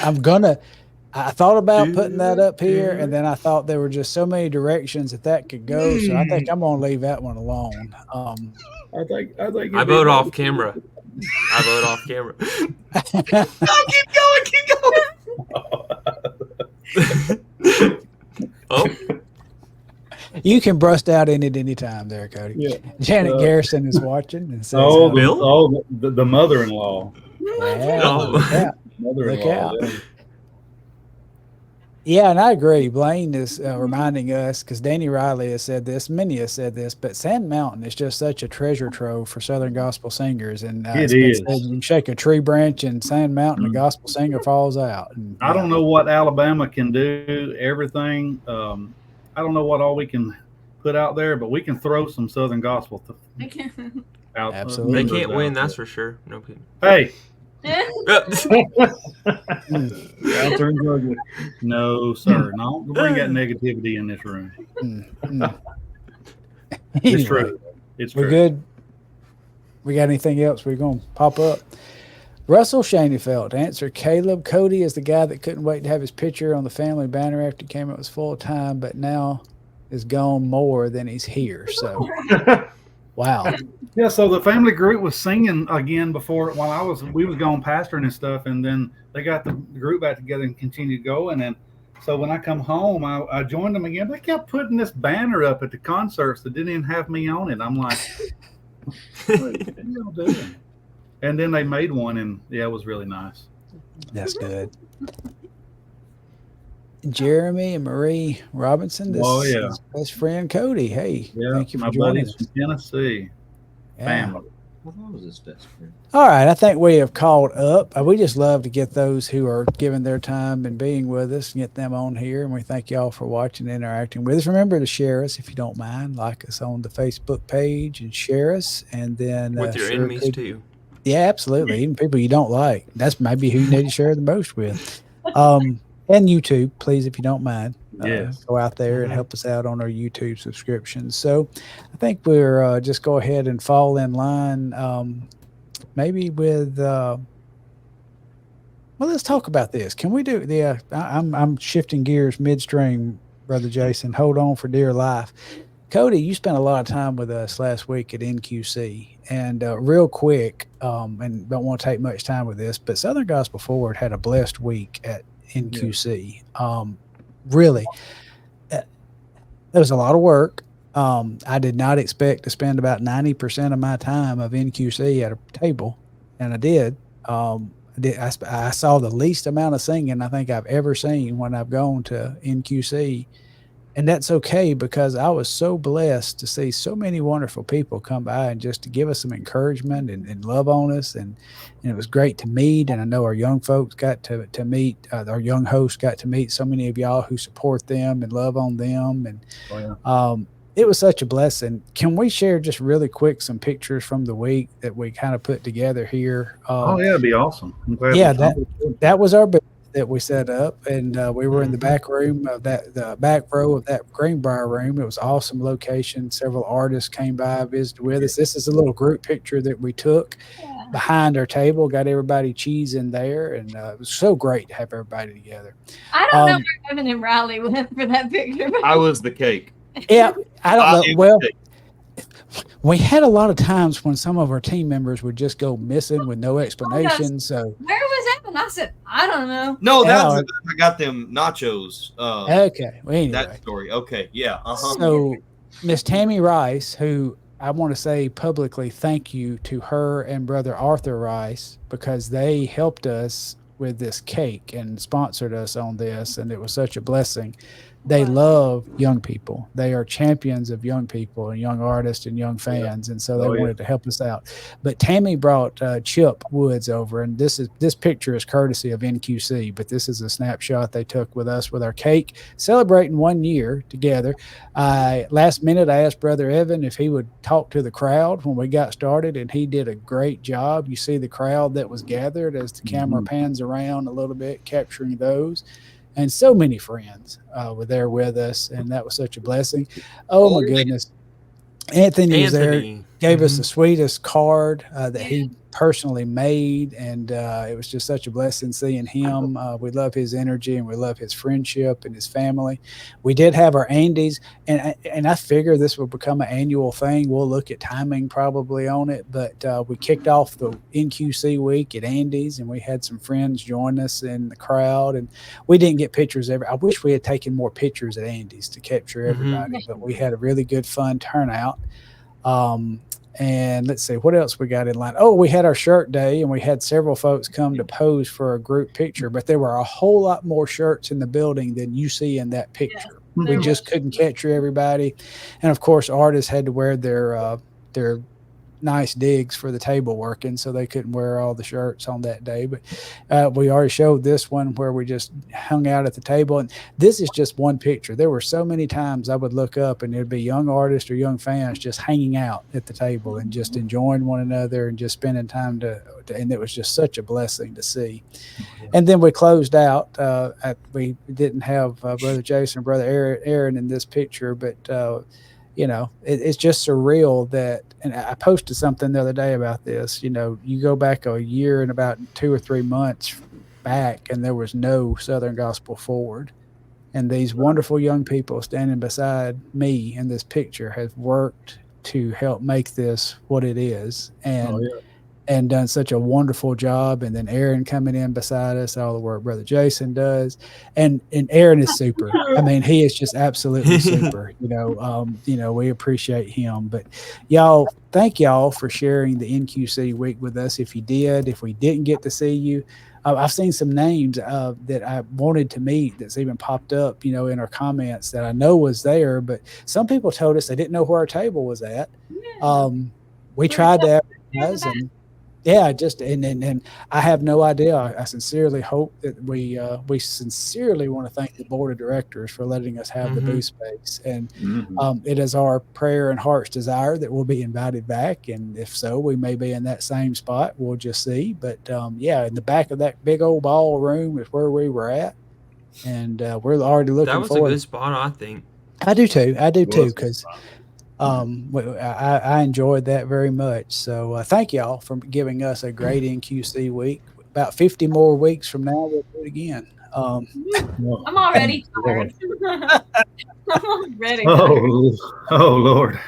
thought about putting that up here, and then I thought there were just so many directions that could go. So I think I'm going to leave that one alone. I think I vote off camera. Keep going. Oh, You can burst out in it anytime there, Cody. Yeah. Janet Garrison is watching and says, the mother-in-law. yeah, Oh. look out. Mother-in-law. Look out. Yeah. Yeah, and I agree. Blaine is reminding us, because Danny Riley has said this, many have said this, but Sand Mountain is just such a treasure trove for Southern gospel singers. And It it's been is. said, you shake a tree branch in Sand Mountain, a gospel singer falls out. And, I don't know what Alabama can do. Everything. I don't know what all we can put out there, but we can throw some Southern gospel out. Absolutely. they can't win, that's for sure. No kidding. Hey, Mm. out there in Georgia. No, sir. No, don't bring that negativity in this room. It's Anyway, true. It's we're true. good. We got anything else we're going to pop up? Russell Shaneyfelt answered Caleb. Cody is the guy that couldn't wait to have his picture on the family banner after he came. It was full time, but now is gone more than he's here. So, wow. Yeah, so the family group was singing again before while we was going pastoring and stuff, and then they got the group back together and continued going. And so when I come home, I joined them again. They kept putting this banner up at the concerts that didn't even have me on it. I'm like, what are y'all doing? And then they made one, and yeah, it was really nice. That's good. Jeremy and Marie Robinson, this is best friend Cody. Hey, thank you for joining us. From Tennessee. Family. What was his best friend? All right, I think we have called up. We just love to get those who are giving their time and being with us and get them on here. And we thank y'all for watching and interacting with us. Remember to share us if you don't mind. Like us on the Facebook page and share us. And then with your enemies too. Yeah, absolutely. Even people you don't like. That's maybe who you need to share the most with. And YouTube, please, if you don't mind. Go out there and help us out on our YouTube subscriptions. So I think we're just go ahead and fall in line maybe with well, let's talk about this. Can we do I'm shifting gears midstream, Brother Jason. Hold on for dear life. Cody, you spent a lot of time with us last week at NQC. And real quick, and don't want to take much time with this, but Southern Gospel Forward had a blessed week at NQC. Really, it was a lot of work. I did not expect to spend about 90% of my time of NQC at a table, and I did. I saw the least amount of singing I think I've ever seen when I've gone to NQC. And that's okay, because I was so blessed to see so many wonderful people come by and just to give us some encouragement and love on us. And it was great to meet. And I know our young folks got to meet, our young hosts got to meet so many of y'all who support them and love on them. And it was such a blessing. Can we share just really quick some pictures from the week that we kind of put together here? It'd be awesome. That was our booth that we set up, and we were in the back room of the back row of that Greenbrier room. It was an awesome location. Several artists came by, visited with us. This is a little group picture that we took behind our table, got everybody cheese in there, and it was so great to have everybody together. I don't know where Evan and Riley went for that picture. I was the cake. Yeah, I don't know. Well, we had a lot of times when some of our team members would just go missing with no explanation. So where was Evan? I said, I don't know. No, I got them nachos. Okay. Well, anyway. That story. Okay. Yeah. So Miss Tammy Rice, who I want to say publicly thank you to her and Brother Arthur Rice, because they helped us with this cake and sponsored us on this, and it was such a blessing. They love young people. They are champions of young people and young artists and young fans, and so they wanted to help us out. But Tammy brought Chip Woods over, and this picture is courtesy of NQC, but this is a snapshot they took with us with our cake, celebrating 1 year together. Last minute, I asked Brother Evan if he would talk to the crowd when we got started, and he did a great job. You see the crowd that was gathered as the camera pans around a little bit, capturing those. And so many friends were there with us, and that was such a blessing. Oh, my goodness. Anthony was there, gave us the sweetest card that he personally made, and it was just such a blessing seeing him. We love his energy, and we love his friendship and his family. We did have our Andes, and I figure this will become an annual thing. We'll look at timing probably on it, but we kicked off the NQC week at Andes, and we had some friends join us in the crowd, and we didn't get pictures. I wish we had taken more pictures at Andes to capture everybody, but we had a really good, fun turnout. And let's see what else we got in line. Oh, we had our shirt day, and we had several folks come to pose for a group picture, but there were a whole lot more shirts in the building than you see in that picture. We just couldn't capture everybody. And of course, artists had to wear their nice digs for the table working, so they couldn't wear all the shirts on that day. But we already showed this one where we just hung out at the table, and this is just one picture. There were so many times I would look up and there'd be young artists or young fans just hanging out at the table and just enjoying one another and just spending time and it was just such a blessing to see. And then we closed out. We didn't have Brother Jason and Brother Aaron in this picture, but it's just surreal that, and I posted something the other day about this, you go back a year and about 2 or 3 months back, and there was no Southern Gospel Forward. And these wonderful young people standing beside me in this picture have worked to help make this what it is. Oh, yeah. And done such a wonderful job. And then Aaron coming in beside us, all the work Brother Jason does. And Aaron is super. I mean, he is just absolutely super. We appreciate him. But y'all, thank y'all for sharing the NQC week with us. If we didn't get to see you, I've seen some names that I wanted to meet that's even popped up, in our comments that I know was there. But some people told us they didn't know where our table was at. We tried to advertise, and and I have no idea. I sincerely hope that we sincerely want to thank the board of directors for letting us have the booth space, and it is our prayer and heart's desire that we'll be invited back. And if so, we may be in that same spot. We'll just see. But in the back of that big old ballroom is where we were at, and we're already looking. That was forward. a good spot, I think. I do too, because I enjoyed that very much. So thank y'all for giving us a great NQC week. About 50 more weeks from now, we'll do it again. I'm already tired. I'm already tired. Oh, Lord.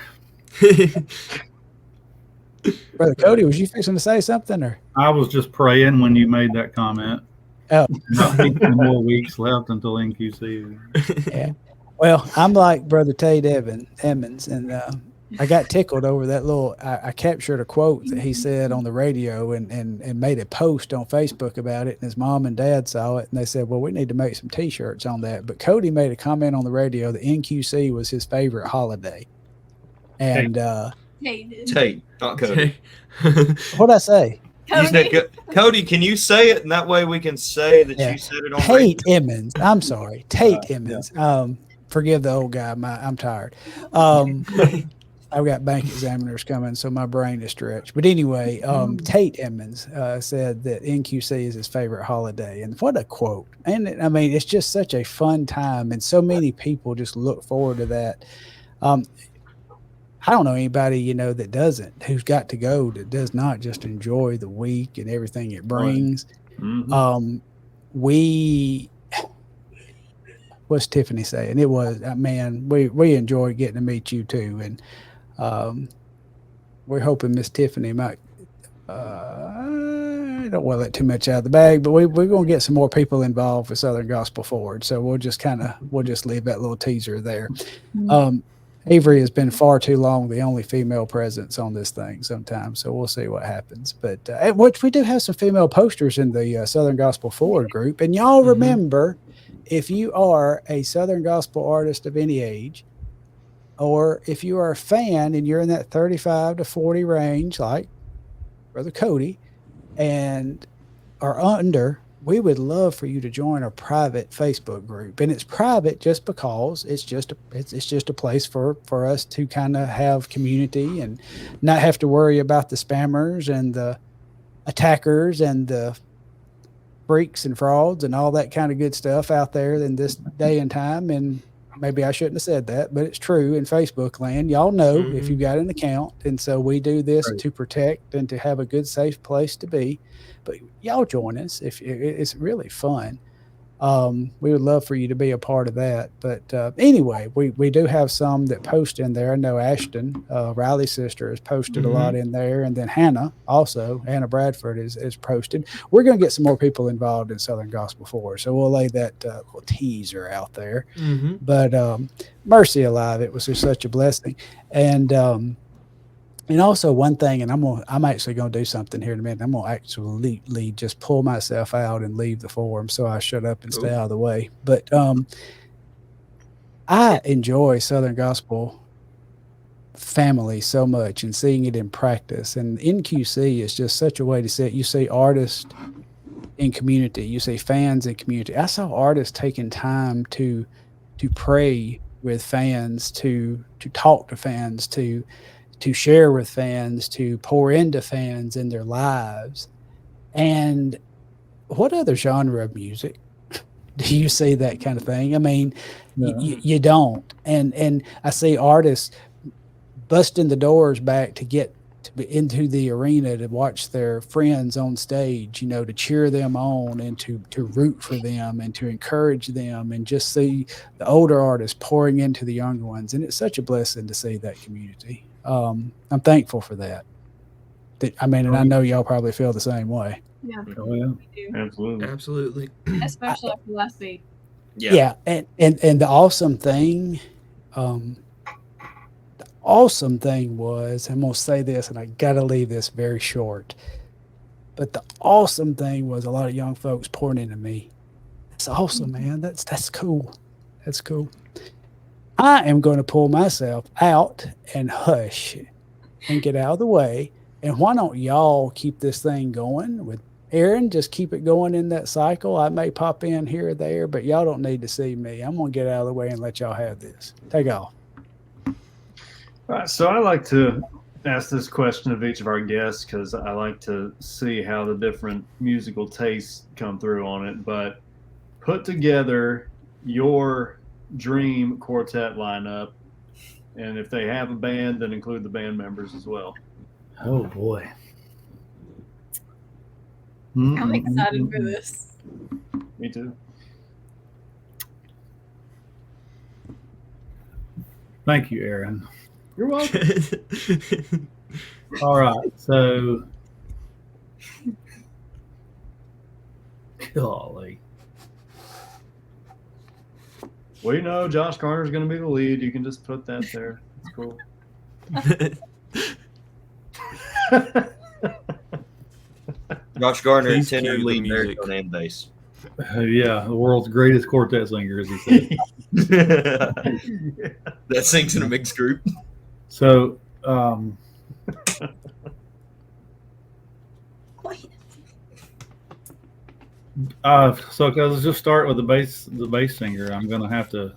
Brother Cody, was you fixing to say something? Or I was just praying when you made that comment. Oh. Not 50 more weeks left until NQC. Yeah. Well, I'm like Brother Tate Emmons, and I got tickled over that little. I captured a quote that he said on the radio, and made a post on Facebook about it. And his mom and dad saw it, and they said, "Well, we need to make some T-shirts on that." But Cody made a comment on the radio that NQC was his favorite holiday, and Tate, not Cody. What'd I say? Cody, can you say it, and that way we can say that you said it on Tate Emmons. I'm sorry, Tate Emmons. Forgive the old guy. I'm tired. I've got bank examiners coming, so my brain is stretched. But anyway, Tate Emmons said that NQC is his favorite holiday. And what a quote. And I mean, it's just such a fun time, and so many people just look forward to that. I don't know anybody, that who's got to go, that does not just enjoy the week and everything it brings. What's Tiffany saying? It was, man, we enjoyed getting to meet you too. And we're hoping Miss Tiffany might, I don't want to let too much out of the bag, but we're going to get some more people involved with Southern Gospel Forward. So we'll just leave that little teaser there. Avery has been far too long the only female presence on this thing sometimes, so we'll see what happens. But which we do have some female posters in the Southern Gospel Forward group. And y'all remember, if you are a Southern Gospel artist of any age, or if you are a fan and you're in that 35 to 40 range, like Brother Cody, and are under, we would love for you to join a private Facebook group. And it's private just because it's just a place for us to kind of have community and not have to worry about the spammers and the attackers and the freaks and frauds and all that kind of good stuff out there in this day and time. And maybe I shouldn't have said that, but it's true in Facebook land. Y'all know if you've got an account. And so we do this to protect and to have a good, safe place to be. But y'all join us. It's really fun. We would love for you to be a part of that. But anyway, we do have some that post in there. I know Ashton, Riley's sister, has posted a lot in there. And then Hannah Bradford is posted. We're going to get some more people involved in Southern Gospel Forward. So we'll lay that little teaser out there. But mercy alive, it was just such a blessing. And also one thing, and I'm actually going to do something here in a minute. I'm going to actually just pull myself out and leave the forum, so I shut up and stay out of the way. But I enjoy Southern Gospel family so much and seeing it in practice. And NQC is just such a way to see it. You see artists in community. You see fans in community. I saw artists taking time to pray with fans, to talk to fans, to share with fans, to pour into fans in their lives. And what other genre of music do you see that kind of thing? I mean, you don't. And I see artists busting the doors back to get into the arena to watch their friends on stage, you know, to cheer them on and to root for them and to encourage them, and just see the older artists pouring into the younger ones. And it's such a blessing to see that community. I'm thankful for that. I mean, and I know y'all probably feel the same way. Yeah, Oh, yeah. we do. Absolutely. Absolutely. Especially after last week. Yeah. And the awesome thing, was, I'm going to say this, and I got to leave this very short, but the awesome thing was a lot of young folks pouring into me. That's awesome, man. That's cool. That's cool. I am going to pull myself out and hush and get out of the way. And why don't y'all keep this thing going with Aaron? Just keep it going in that cycle. I may pop in here or there, but y'all don't need to see me. I'm going to get out of the way and let y'all have this. Take off. All right, so I like to ask this question of each of our guests because I like to see how the different musical tastes come through on it. But put together your dream quartet lineup, and if they have a band, then include the band members as well. Oh, boy. I'm excited for this. Me too. Thank you, Aaron. You're welcome. All right, so golly, We know Josh Garner's going to be the lead. You can just put that there. It's cool. Josh Gardner, Please tenor, cue the lead, music. baritone, and bass. yeah, the world's greatest quartet singer, as he said. That sings in a mixed group. So, so let's just start with the bass singer. I'm going to have to.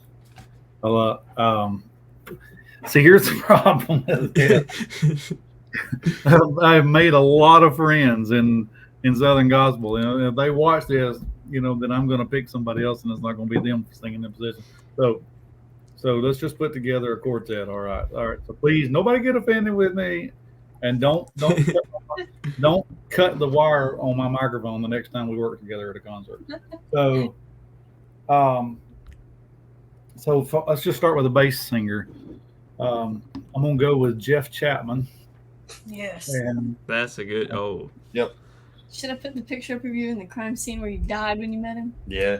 See, here's the problem with it. I've made a lot of friends in Southern Gospel. You know, if they watch this, you know, then I'm going to pick somebody else, and it's not going to be them singing in position. So let's just put together a quartet. All right. So please, nobody get offended with me, and don't cut the wire on my microphone the next time we work together at a concert. So, let's just start with a bass singer. I'm gonna go with Jeff Chapman. Yes. And That's a good. Oh, Should I put the picture up of you in the crime scene where you died when you met him? Yeah.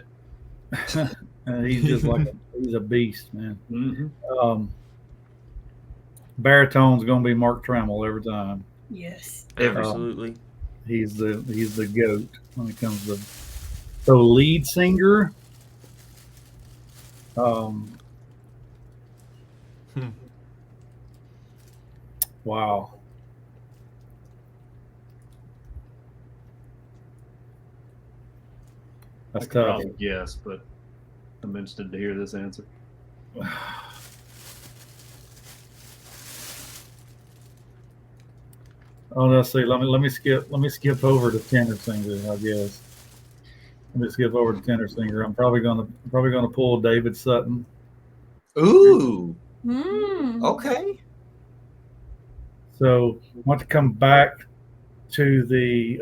he's just like he's a beast, man. Mm-hmm. Baritone's gonna be Mark Trammell every time. Yes. absolutely. He's the goat when it comes to. So lead singer. Wow. That's tough. Yes, but I'm interested to hear this answer. Oh, let's see. Let me skip over to tenor singer, I guess. Let me skip over to tenor singer. I'm probably gonna pull David Sutton. Ooh. Mm. Okay. So I want to come back to the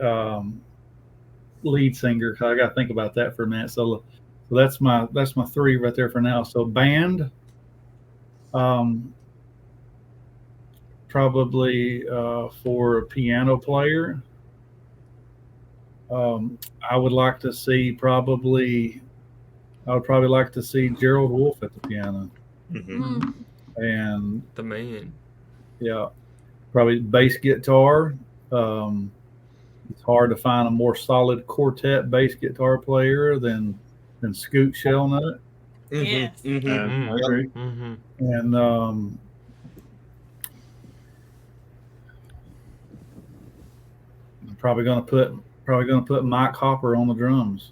lead singer. I got to think about that for a minute. So that's my three right there for now. So band, probably for a piano player. I would probably like to see Gerald Wolfe at the piano. Mm-hmm. Mm. And The man. yeah, probably bass guitar. It's hard to find a more solid quartet bass guitar player than Scoot Shellnut. Yes. I agree. Mm-hmm. And I'm probably gonna put Mike Hopper on the drums.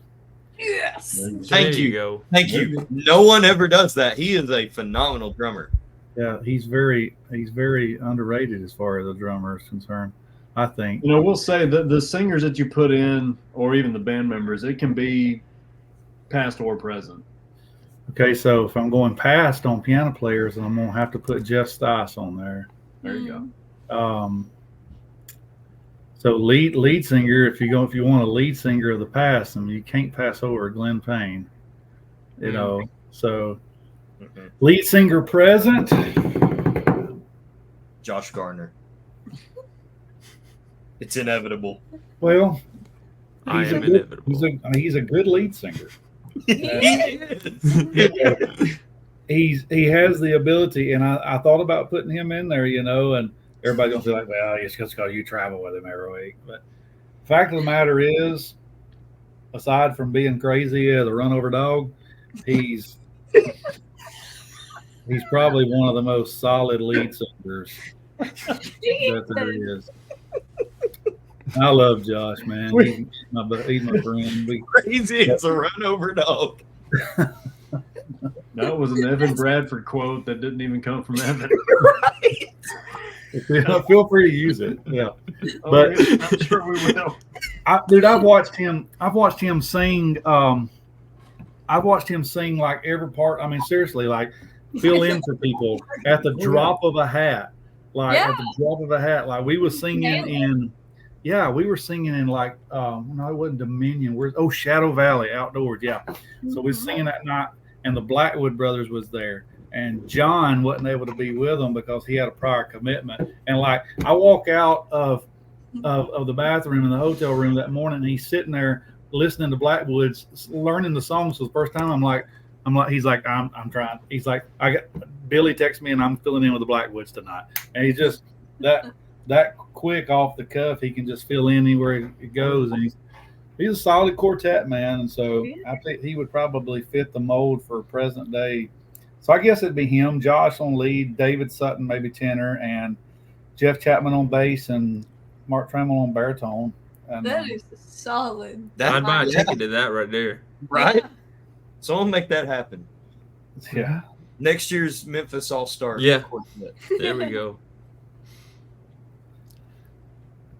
Yes. Thank There you. go. Thank you. No one ever does that. He is a phenomenal drummer. Yeah, he's very underrated as far as the drummer is concerned, I think. You know, we'll say that the singers that you put in, or even the band members, it can be past or present. Okay, so if I'm going past on piano players, I'm gonna have to put Jeff Stice on there. There you So lead singer, if you want a lead singer of the past, I mean, you can't pass over Glenn Payne. You know, so lead singer present, Josh Garner. It's inevitable. Well, I he's am a good, inevitable. he's a good lead singer. He has the ability, and I thought about putting him in there, you know, and everybody's gonna be like, well, it's just because you travel with him every week. But fact of the matter is, aside from being crazy as a run over dog, he's probably one of the most solid lead singers that there is. I love Josh, man. He's my friend. Crazy as a run over dog. That was an Evan Bradford quote that didn't even come from Evan. Right. Yeah, feel free to use it. Yeah, but I'm sure we will. I've watched him sing. I've watched him sing like every part. I mean, seriously, like fill in for people at the drop of a hat. Like at the drop of a hat. Like we were singing in. Yeah, we were singing in like no, it wasn't Dominion. Shadow Valley outdoors. Yeah, so we were singing that night, and the Blackwood brothers was there, and John wasn't able to be with them because he had a prior commitment. And like I walk out of the bathroom in the hotel room that morning, and he's sitting there listening to Blackwoods, learning the songs for the first time. I'm like, he's like, I'm trying. He's like, Billy texts me, and I'm filling in with the Blackwoods tonight, and he's just that quick off the cuff. He can just fill in anywhere he goes, and he's a solid quartet man. And so I think he would probably fit the mold for present day. So I guess it'd be him, Josh on lead, David Sutton maybe tenor, and Jeff Chapman on bass, and Mark Trammell on baritone. And, that is solid. I'd buy a ticket to that right there. Right? Someone make that happen. Yeah. Next year's Memphis All-Star. Yeah. There we go.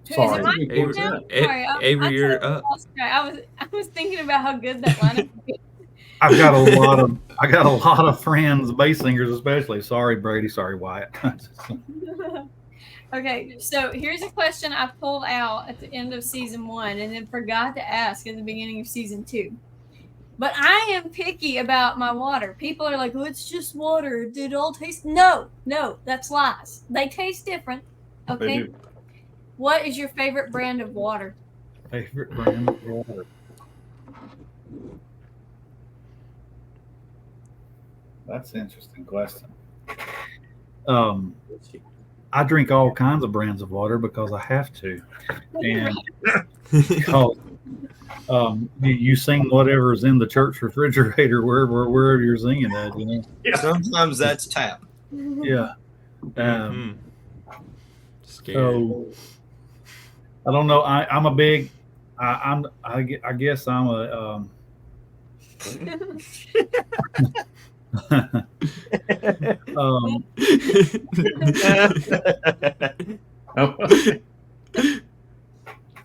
Sorry. Avery, you're up. I was thinking about how good that lineup is. I got a lot of friends, bass singers especially. Sorry, Brady. Sorry, Wyatt. Okay, so here's a question I pulled out at the end of season 1 and then forgot to ask at the beginning of season 2. But I am picky about my water. People are like, "Oh, it's just water. Did it all taste?" No, that's lies. They taste different. Okay. They do. What is your favorite brand of water? Favorite brand of water? That's an interesting question. I drink all kinds of brands of water because I have to, and because you sing whatever's in the church refrigerator wherever you're singing at, you know. Yeah. Sometimes that's tap. Yeah. So I don't know. I'm a big. I guess I'm a.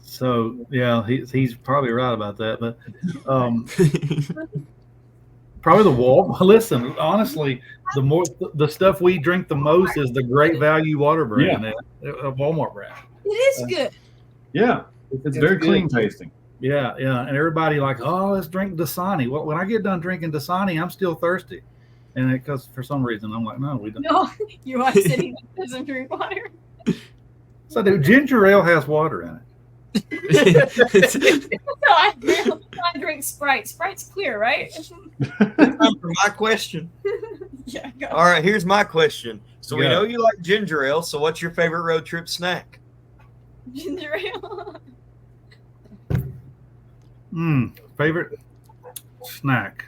So yeah, he's probably right about that, but probably the wall. Listen, honestly, the stuff we drink the most is the Great Value water brand, a Walmart brand. It is good. Yeah, it's very clean tasting. Yeah, and everybody like, oh, let's drink Dasani. Well, when I get done drinking Dasani, I'm still thirsty, and because for some reason I'm like, no, we don't. No, your wife said he doesn't drink water. So, ginger ale has water in it. No, I drink Sprite. Sprite's clear, right? Time for my question. Yeah. Go. All right, here's my question. So we Yeah. know you like ginger ale. So what's your favorite road trip snack? Ginger ale. Favorite snack.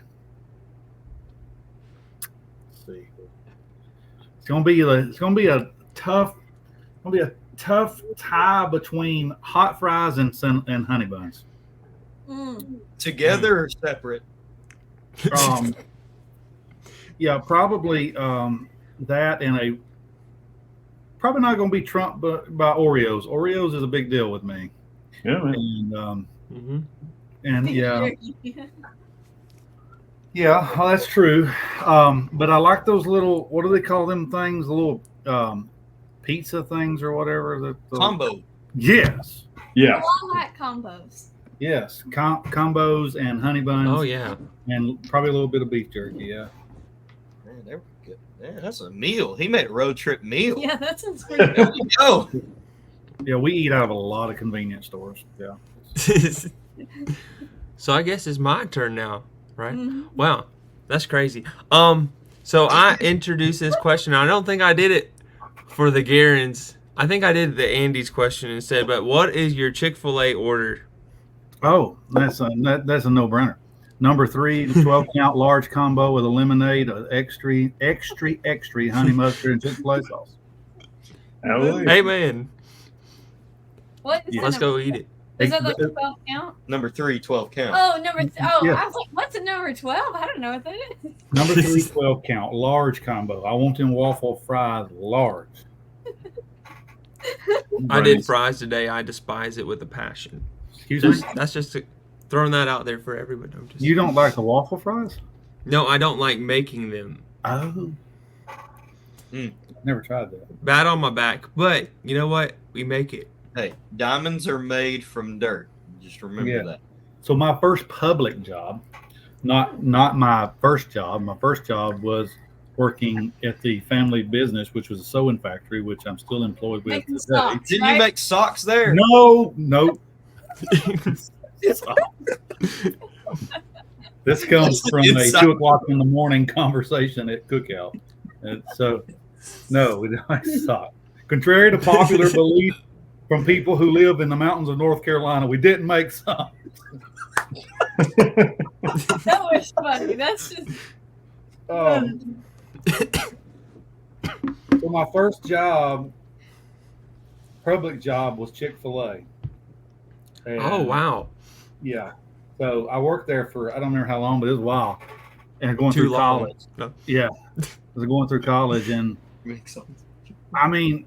Let's see. It's gonna be a tough tie between hot fries and honey buns. Together or separate? Yeah, probably that, and probably not going to be trumped by Oreos. Oreos is a big deal with me. Yeah, man. And yeah, well, that's true. But I like those little, what do they call them things? The little pizza things or whatever. Combo. Yes. Yeah. I like combos. Yes. Combos and honey buns. Oh yeah. And probably a little bit of beef jerky. Yeah. Man, they were good. Man, that's a meal. He made a road trip meal. Yeah, that sounds pretty good. There we go. Yeah, we eat out of a lot of convenience stores. Yeah. So I guess it's my turn now, right? Mhm. Wow, that's crazy. So I introduced this question. I don't think I did it for the Garens. I think I did the Andy's question instead. But what is your Chick-fil-A order? Oh, that's a no-brainer. Number 3, the 12-count large combo with a lemonade, an extra honey mustard, and Chick-fil-A sauce. Hallelujah. Hey man, What is let's that go number? eat it. Is that like 12 count? Number 3, 12 count. Oh, number. Oh, Yeah. I was like, what's a number 12? I don't know what that is. Number 3, 12-count large combo. I want them waffle fries large. I did fries today. I despise it with a passion. Excuse me? That's just throwing that out there for everybody. I'm just, You don't like the waffle fries? No, I don't like making them. Oh. Never tried that. Bad on my back, but you know what? We make it. Hey, diamonds are made from dirt. Just remember Yeah. that. So my first public job, not my first job. My first job was working at the family business, which was a sewing factory, which I'm still employed with Making today. socks, Didn't right? you make socks there? No. This comes from a Inside. 2:00 in the morning conversation at Cookout. And so, no, we don't suck. Contrary to popular belief from people who live in the mountains of North Carolina, we didn't make some. That was funny. That's just. So my first job, public job, was Chick-fil-A. And, Oh wow, Yeah. So I worked there for, I don't remember how long, but it was a while. And going too through long. college. No. Yeah. I was going through college, and Make sense. I mean,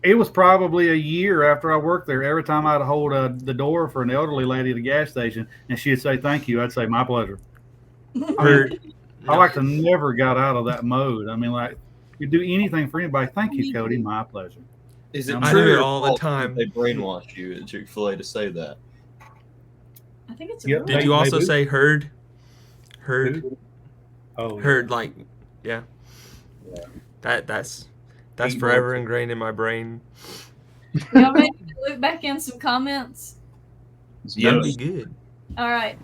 it was probably a year after I worked there. Every time I'd hold the door for an elderly lady at a gas station, and she'd say thank you, I'd say my pleasure. Heard. I like to never got out of that mode. I mean, like, you do anything for anybody, thank you, Cody, my pleasure. Is it I true do it or all the false time. that they brainwash you at Chick-fil-A to say that? I think it's. Yep. A Did you also They do. say heard? Heard. Oh, Heard like, yeah. Yeah. That's Eat forever more. ingrained in my brain. Y'all ready to look back in some comments? That'd Yes. be good. All right.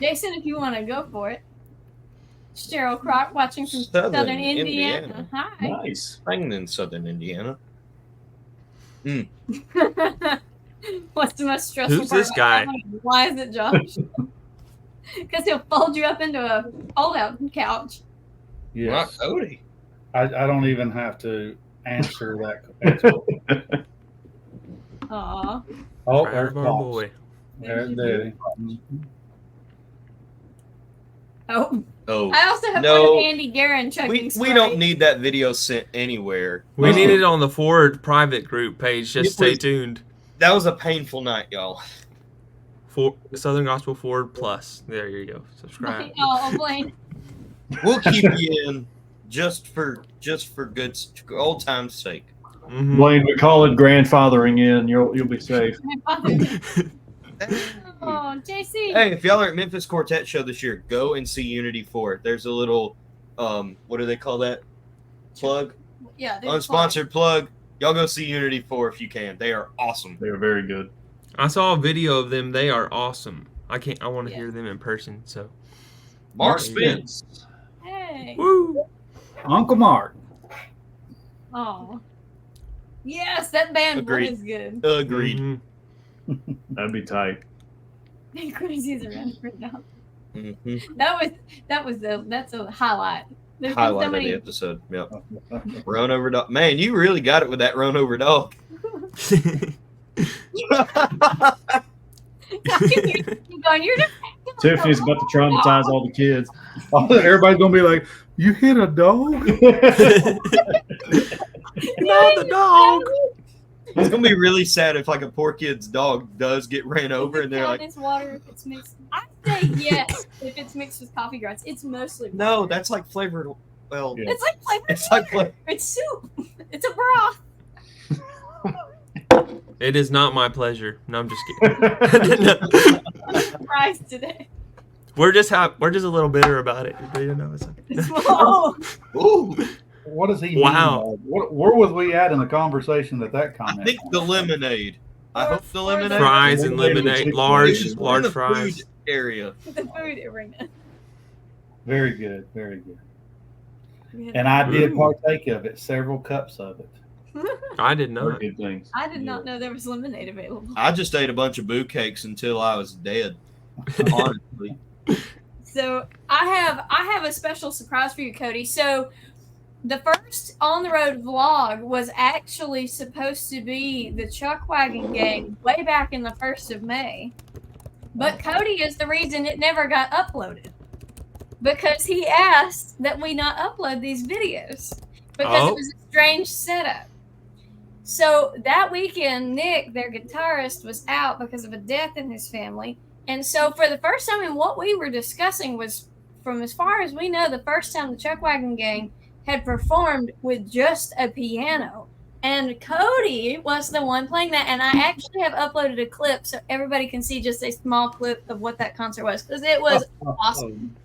Jason, if you want to go for it. Cheryl Crock watching from Southern Indiana. Hi. Nice. Hanging in Southern Indiana. What's the most stressful Who's part this about guy? traveling? Why is it Josh? Because he'll fold you up into a fold-out couch. Not Yes. Cody. I don't even have to answer that. Aw. Oh, Proud there's of our Pops. boy. There's Daddy. Oh, Oh, I also have No. one of Andy Guerin chugging we Sprite. don't need that video sent anywhere. We Oh. need it on the Ford private group page. Just It stay was- tuned. That was a painful night, y'all. For Southern Gospel Ford Plus. There you go. Subscribe. Oh, Blaine. We'll keep you in just for good old times' sake. Mhm. Blaine, we call it grandfathering in. You'll be safe. Oh, JC. Hey, if y'all are at Memphis Quartet show this year, go and see Unity 4. There's a little, what do they call that? Plug? Yeah, there's Unsponsored plug. Y'all go see Unity 4 if you can. They are awesome. They are very good. I saw a video of them. They are awesome. I want to Yeah. hear them in person. So, Mark Yeah. Spence. Hey. woo! Uncle Mark. Oh. Yes, that band one Agreed. is good. Agreed. Mhm. That'd be tight. Crazy's around for now. Mhm. That's a highlight. There's been Highlight so of the many. episode. Yep. Run over dog. Man, you really got it with that run over dog. You're just Tiffany's about to traumatize all the kids. Everybody's gonna be like, "You hit a dog?" Not the dog. It's gonna be really sad if like a poor kid's dog does get ran over and they're like, it's water if it's mixed. I say yes if it's mixed with coffee grounds. It's mostly no, water. that's like flavored. Well, Yeah. It's like flavored it's like water. It's soup. It's a broth. It is not my pleasure. No, I'm just kidding. Surprise today. We're just a little bitter about it. But, you know, it's okay. Whoa. Ooh, What does he mean? Wow. Where was we at in the conversation that I comment? think the lemonade. I hope the lemonade. Fries and lemonade, large In the fries. food area. The food arena. Very good, very good. We had- And I did Ooh. partake of it, several cups of it. I did Very not. good things. I did not know there was lemonade available. I just ate a bunch of boo cakes until I was dead. Honestly. So I have a special surprise for you, Cody. So the first on the road vlog was actually supposed to be the Chuck Wagon gang way back in the 1st of May. But Cody is the reason it never got uploaded. Because he asked that we not upload these videos. Because it was a strange setup. So that weekend, Nick, their guitarist, was out because of a death in his family. And so for the first time, and what we were discussing was, from as far as we know, the first time the Chuck Wagon gang had performed with just a piano. And Cody was the one playing that. And I actually have uploaded a clip so everybody can see just a small clip of what that concert was. Because it was awesome.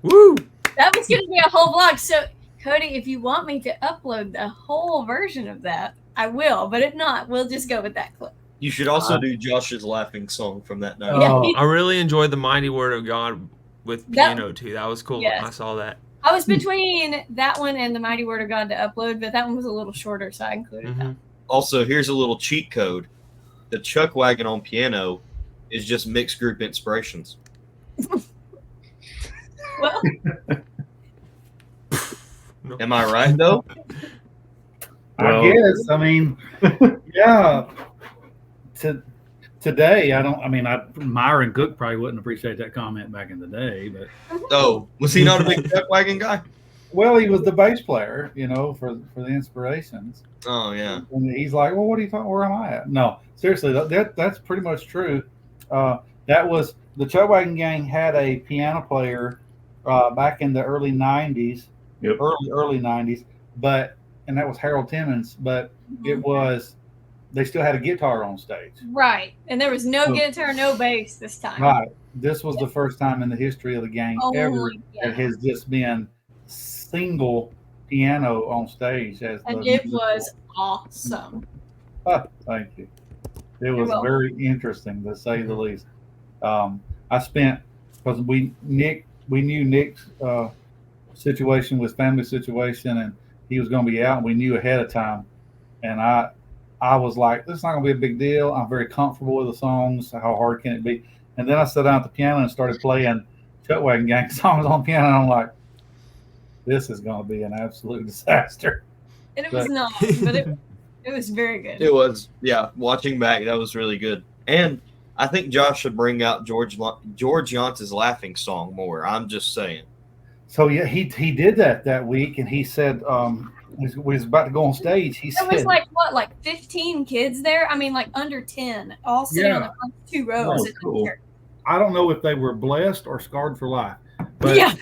Woo! That was going to be a whole vlog. So, Cody, if you want me to upload the whole version of that, I will. But if not, we'll just go with that clip. You should also do Josh's laughing song from that night. Yeah. I really enjoyed the Mighty Word of God with piano too. That was cool. Yes. I saw that. I was between that one and the Mighty Word of God to upload, but that one was a little shorter, so I included that. Also, here's a little cheat code. The Chuck Wagon on piano is just mixed group inspirations. Well, Am I right, though? I guess. I mean, yeah. Today, Myron Cook probably wouldn't appreciate that comment back in the day, but Oh, was he not a big Chuck Wagon guy? well, he was the bass player, for the inspirations. Oh, yeah. And he's like, well, what are you talking? Where am I at? No, seriously, that's pretty much true. That was the Chuck Wagon gang had a piano player back in the early '90s, early '90s, and that was Harold Timmons. But it was they still had a guitar on stage, right, and there was no guitar, no bass this time. right? This was the first time in the history of the gang ever that has just been single piano on stage and it was awesome. Thank you. It was very interesting, to say the least. I spent, because we knew Nick's situation with family situation, and he was going to be out, and we knew ahead of time. And I was like, this is not going to be a big deal. I'm very comfortable with the songs. How hard can it be? And then I sat down at the piano and started playing Chuck Wagon gang songs on piano, and I'm like, this is going to be an absolute disaster. And it was not, but it was very good. It was, yeah. Watching back, that was really good. And I think Josh should bring out George Younce's laughing song more. I'm just saying. So yeah, he did that week, and he said we was about to go on stage. He said, was like 15 kids there. I mean, like under 10, all sitting on the front 2 rows. Oh, cool. I don't know if they were blessed or scarred for life. But yeah,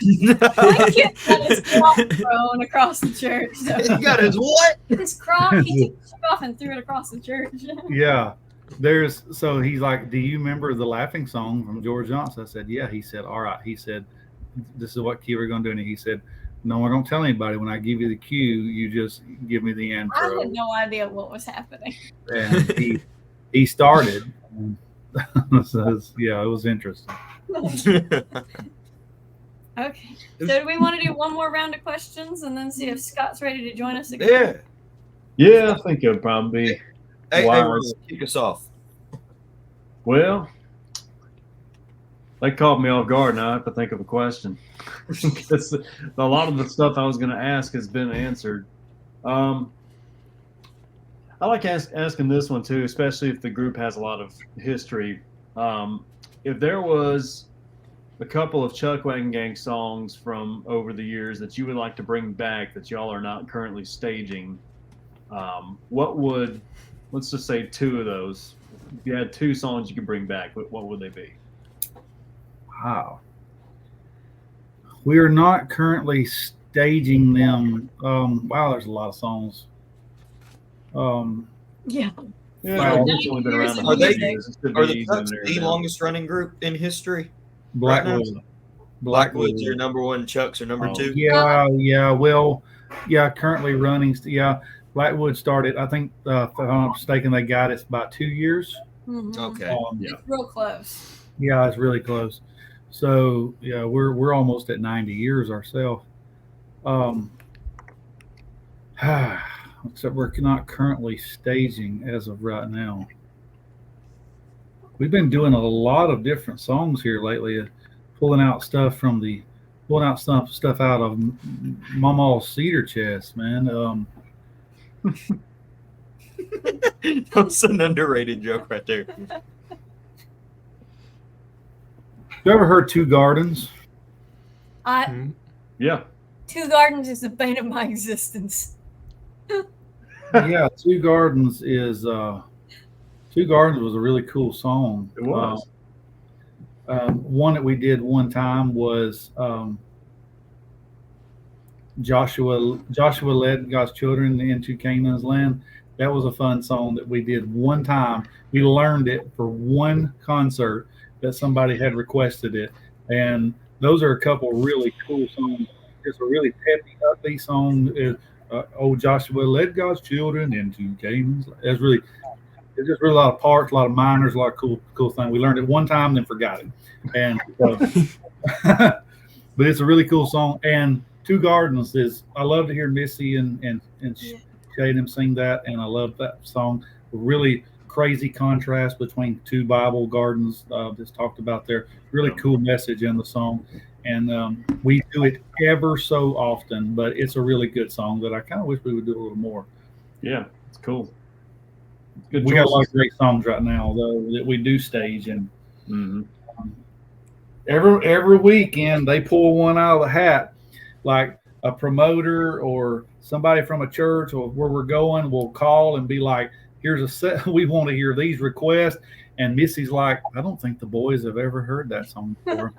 my kid got his crock thrown across the church. So. He got his what? His crock. He took it off and threw it across the church. Yeah. So he's like, do you remember the laughing song from George Johnson? I said, yeah. He said, all right. He said, this is what key we're going to do. And he said, no, I don't tell anybody. When I give you the cue, you just give me the intro. I had no idea what was happening. And he started. So it was interesting. Okay. So do we want to do one more round of questions and then see if Scott's ready to join us again? Yeah, I think it would probably be Hey, wise. kick us off. Well, they caught me off guard. Now I have to think of a question. Because a lot of the stuff I was going to ask has been answered. I like asking this one too, especially if the group has a lot of history. If there was a couple of Chuck Wagon Gang songs from over the years that you would like to bring back that y'all are not currently staging, what would, let's just say two of those, if you had two songs you could bring back, what would they be? Wow. We are not currently staging them. Wow, there's a lot of songs. Yeah. Yeah, Well, it's only been around Are they- 100 years. It should Are be the easy Chucks to narrow the down. longest running group in history? Right now? Blackwood. Blackwood's your number one, Chucks are number Oh, two. Yeah. Well, yeah, currently running. Yeah, Blackwood started, I think, if I'm not mistaken, they got it about 2 years. Mhm. Okay. Yeah. It's real close. Yeah, it's really close. So yeah, we're almost at 90 years ourselves. Except we're not currently staging as of right now. We've been doing a lot of different songs here lately, pulling out stuff stuff out of Mama's cedar chest, man. That's an underrated joke right there. You ever heard Two Gardens? Yeah. Two Gardens is the bane of my existence. Yeah, Two Gardens was a really cool song. It was. One that we did one time was Joshua led God's children into Canaan's land. That was a fun song that we did one time. We learned it for one concert that somebody had requested it, and those are a couple really cool songs. It's a really peppy, upbeat song. Oh, Joshua led God's children into Canaan's land. It's just really a lot of parts, a lot of minors, a lot of cool things. We learned it one time, then forgot it, and but it's a really cool song. And Two Gardens I love to hear Missy and Shaden sing that, and I love that song. Really crazy contrast between two Bible gardens that's talked about there. Really cool message in the song, and we do it ever so often, but it's a really good song that I kind of wish we would do a little more. Yeah, it's cool. Good We got a lot choices. of great songs right now though that we do stage, and Mhm. every weekend they pull one out of the hat, like a promoter or somebody from a church or where we're going will call and be like, here's a set, we want to hear these requests. And Missy's like, I don't think the boys have ever heard that song before.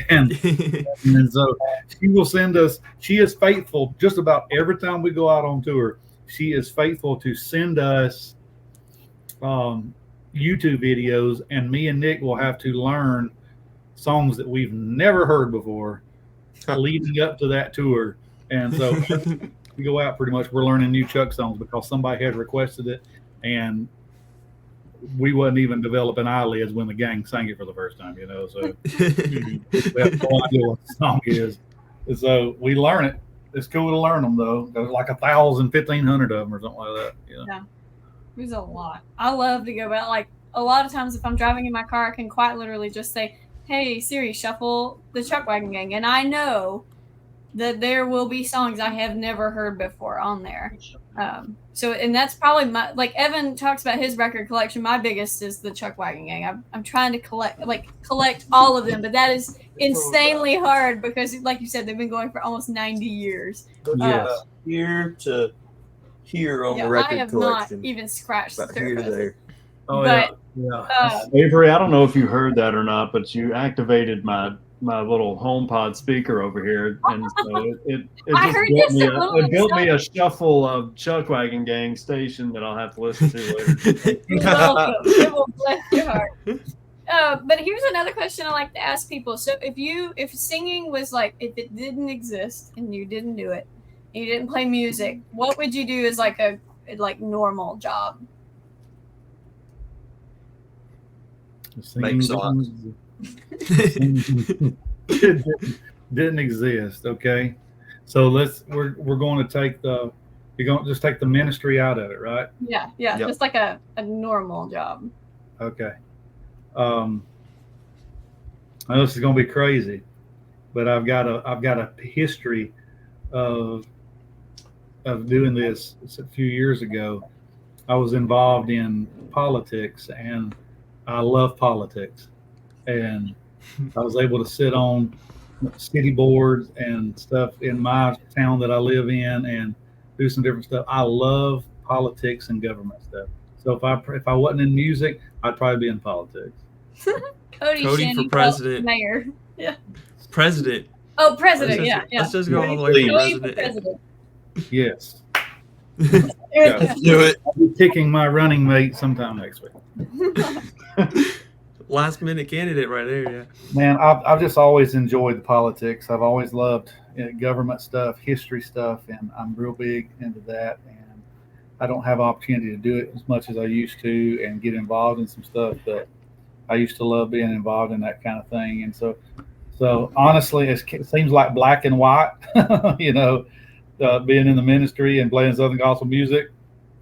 and so she will send us, she is faithful just about every time we go out on tour. She is faithful to send us YouTube videos, and me and Nick will have to learn songs that we've never heard before leading up to that tour. And so we go out pretty much, we're learning new Chuck songs because somebody had requested it, and we wasn't even developing eyelids when the gang sang it for the first time, so we have no idea what the song is. And so we learn it. It's cool to learn them though. There's like 1,000, 1,500 of them or something like that. Yeah. There's a lot. I love to go out. Like a lot of times if I'm driving in my car, I can quite literally just say, hey Siri, shuffle the Chuck Wagon Gang, and I know that there will be songs I have never heard before on there. So, and that's probably my, like Evan talks about his record collection. My biggest is the Chuck Wagon Gang. I'm trying to collect all of them, but that is insanely hard because, like you said, they've been going for almost 90 years. Yes. Here to here on the I record have collection. not even scratched the About here to surface. there. Oh, But, yeah. Avery, I don't know if you heard that or not, but you activated my little HomePod speaker over here, and so it I just heard built this me a little it built me bit. a shuffle of Chuck Wagon Gang station that I'll have to listen to later. You're welcome. It will bless your heart. But here's another question I like to ask people. So if singing was like, if it didn't exist and you didn't do it, and you didn't play music, what would you do as like a normal job? Make songs. Didn't exist. Okay, so we're going to take you're going to just take the ministry out of it, right? Yeah, Yep. just like a normal job. Okay. I know this is going to be crazy, but I've got a history of doing this. It's a few years ago. I was involved in politics, and I love politics, and I was able to sit on city boards and stuff in my town that I live in and do some different stuff. I love politics and government stuff. So if I wasn't in music, I'd probably be in politics. Cody for Shaneyfelt, president. mayor. Yeah. President. Oh, president. Yeah. Let's just go all the way Please. for Cody for president. president. Yes. Yeah. Let's do it. I'll be picking my running mate sometime next week. Last minute candidate right there, yeah. Man, I've just always enjoyed the politics. I've always loved government stuff, history stuff, and I'm real big into that. And I don't have opportunity to do it as much as I used to and get involved in some stuff, but I used to love being involved in that kind of thing. And so honestly, it seems like black and white, being in the ministry and playing Southern gospel music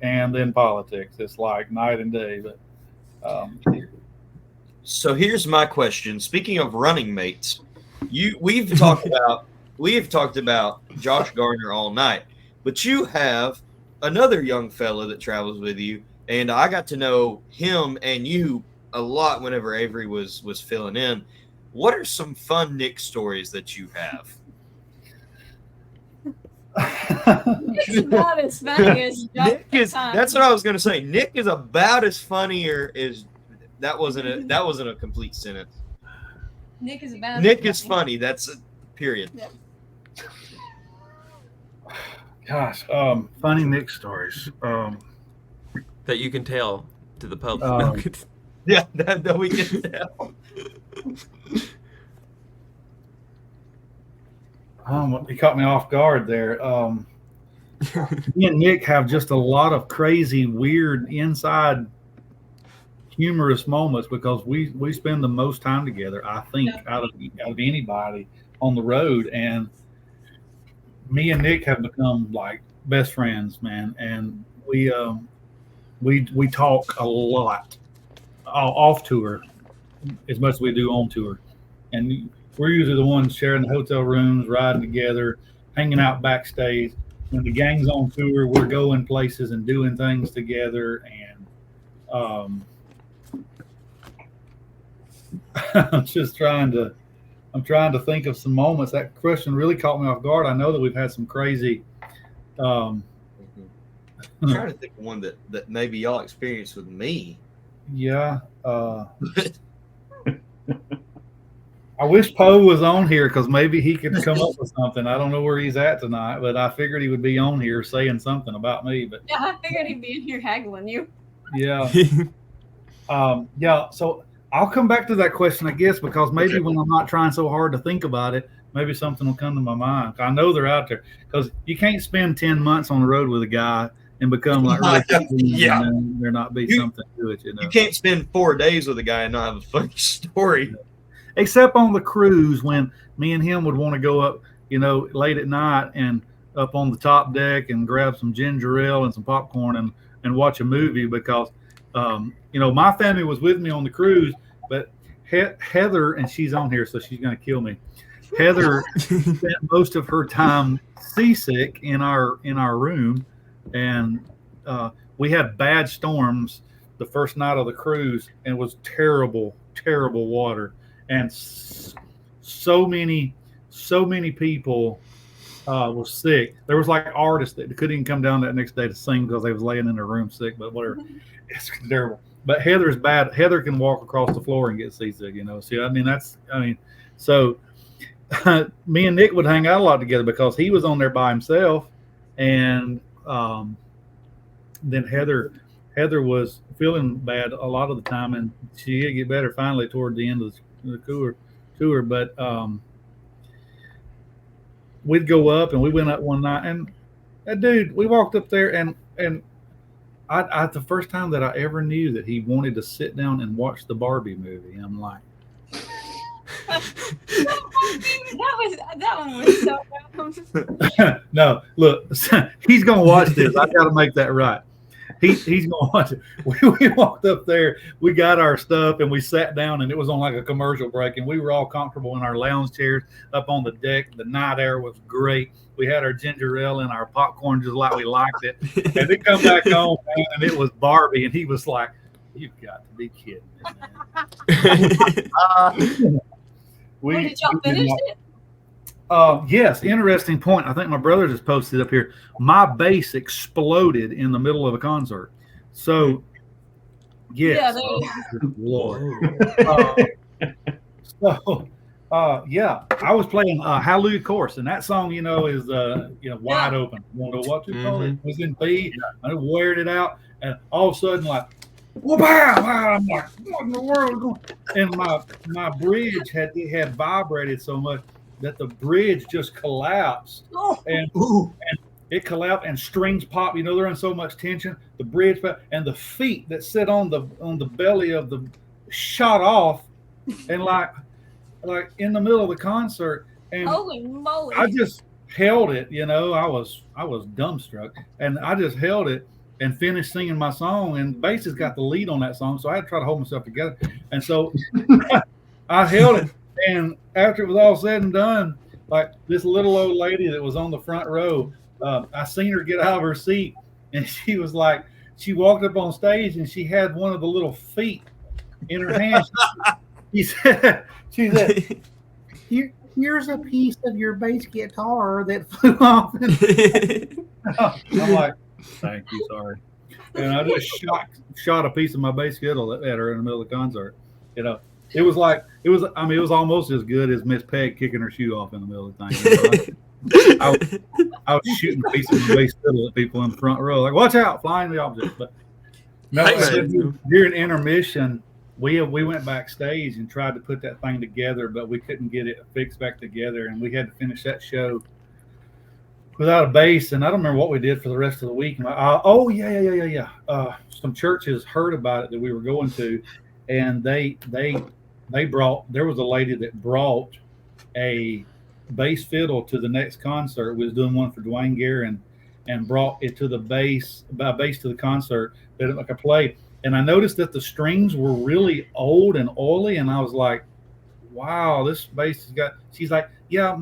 and then politics. It's like night and day. But So here's my question. Speaking of running mates, we've talked about Josh Gardner all night, but you have another young fella that travels with you, and I got to know him and you a lot whenever Avery was filling in. What are some fun Nick stories that you have? It's about as funny as Nick is. That's what I was going to say. Nick is about as funnier as. That wasn't a complete sentence. Nick is about. Nick is funny. That's a period. Yeah. gosh, funny Nick stories. That you can tell to the public. Yeah, that we can tell. He caught me off guard there. Me and Nick have just a lot of crazy, weird, inside humorous moments because we spend the most time together, I think, out of anybody on the road. And me and Nick have become like best friends, man. And we talk a lot off tour as much as we do on tour. And we're usually the ones sharing the hotel rooms, riding together, hanging out backstage. When the gang's on tour, we're going places and doing things together. And I'm trying to think of some moments. That question really caught me off guard. I know that we've had some crazy. I'm trying to think of one that maybe y'all experienced with me. Yeah. I wish Poe was on here because maybe he could come up with something. I don't know where he's at tonight, but I figured he would be on here saying something about me. But yeah, I figured he'd be in here haggling you. Yeah. Yeah. So I'll come back to that question, I guess, because maybe when I'm not trying so hard to think about it, maybe something will come to my mind. I know they're out there because you can't spend 10 months on the road with a guy and become like really yeah. And there not be something to it, You can't spend 4 days with a guy and not have a funny story. Except on the cruise when me and him would want to go up, late at night and up on the top deck and grab some ginger ale and some popcorn and watch a movie because, my family was with me on the cruise, but Heather, and she's on here, so she's going to kill me. Heather spent most of her time seasick in our room, and we had bad storms the first night of the cruise, and it was terrible, terrible water. And so many people were sick. There was like artists that couldn't even come down that next day to sing because they was laying in their room sick. But whatever, it's terrible. But Heather's bad. Heather can walk across the floor and get seasick. So me and Nick would hang out a lot together because he was on there by himself, and then Heather was feeling bad a lot of the time, and she did get better finally toward the end of the tour, but we'd go up, and we went up one night, and dude, we walked up there, and I the first time that I ever knew that he wanted to sit down and watch the Barbie movie. I'm like, that one was so bad. No, look, he's gonna watch this. I got to make that right. He's gonna watch it. We walked up there, we got our stuff, and we sat down, and it was on like a commercial break, and we were all comfortable in our lounge chairs up on the deck. The night air was great. We had our ginger ale and our popcorn just like we liked it. And they come back on, man, and it was Barbie, and he was like, "You've got to be kidding me, man." Did y'all finish it? Yes, interesting point. I think my brother just posted up here. My bass exploded in the middle of a concert. So, yes. Lord. Yeah, I was playing Hallelujah Chorus, and that song, is wide open. You know what you call it? It was in B. I weared it out, and all of a sudden, like, whoa, wow! I'm like, what in the world is going? And my bridge had vibrated so much that the bridge just collapsed, and it collapsed, and strings popped. They're in so much tension. The bridge and the feet that sit on the belly of the shot off, and like in the middle of the concert, and holy moly! I just held it. I was dumbstruck, and I just held it and finished singing my song. And the bass has got the lead on that song, so I had to try to hold myself together. And so I held it, and after it was all said and done, like this little old lady that was on the front row, I seen her get out of her seat, and she was like, she walked up on stage, and she had one of the little feet in her hand. She said, here's a piece of your bass guitar that flew off. I'm like, thank you, sorry. And I just shot a piece of my bass guitar at her in the middle of the concert. It was almost as good as Miss Peg kicking her shoe off in the middle of the thing. I was shooting a piece of my bass fiddle at people in the front row, like, watch out, flying the object. But during intermission, we went backstage and tried to put that thing together, but we couldn't get it fixed back together, and we had to finish that show without a bass. And I don't remember what we did for the rest of the week. Some churches heard about it that we were going to, and they brought. There was a lady that brought a bass fiddle to the next concert. We was doing one for Dwayne Guerin, and brought it to the bass to the concert that I could play. And I noticed that the strings were really old and oily, and I was like, wow, this bass has got. She's like, yeah,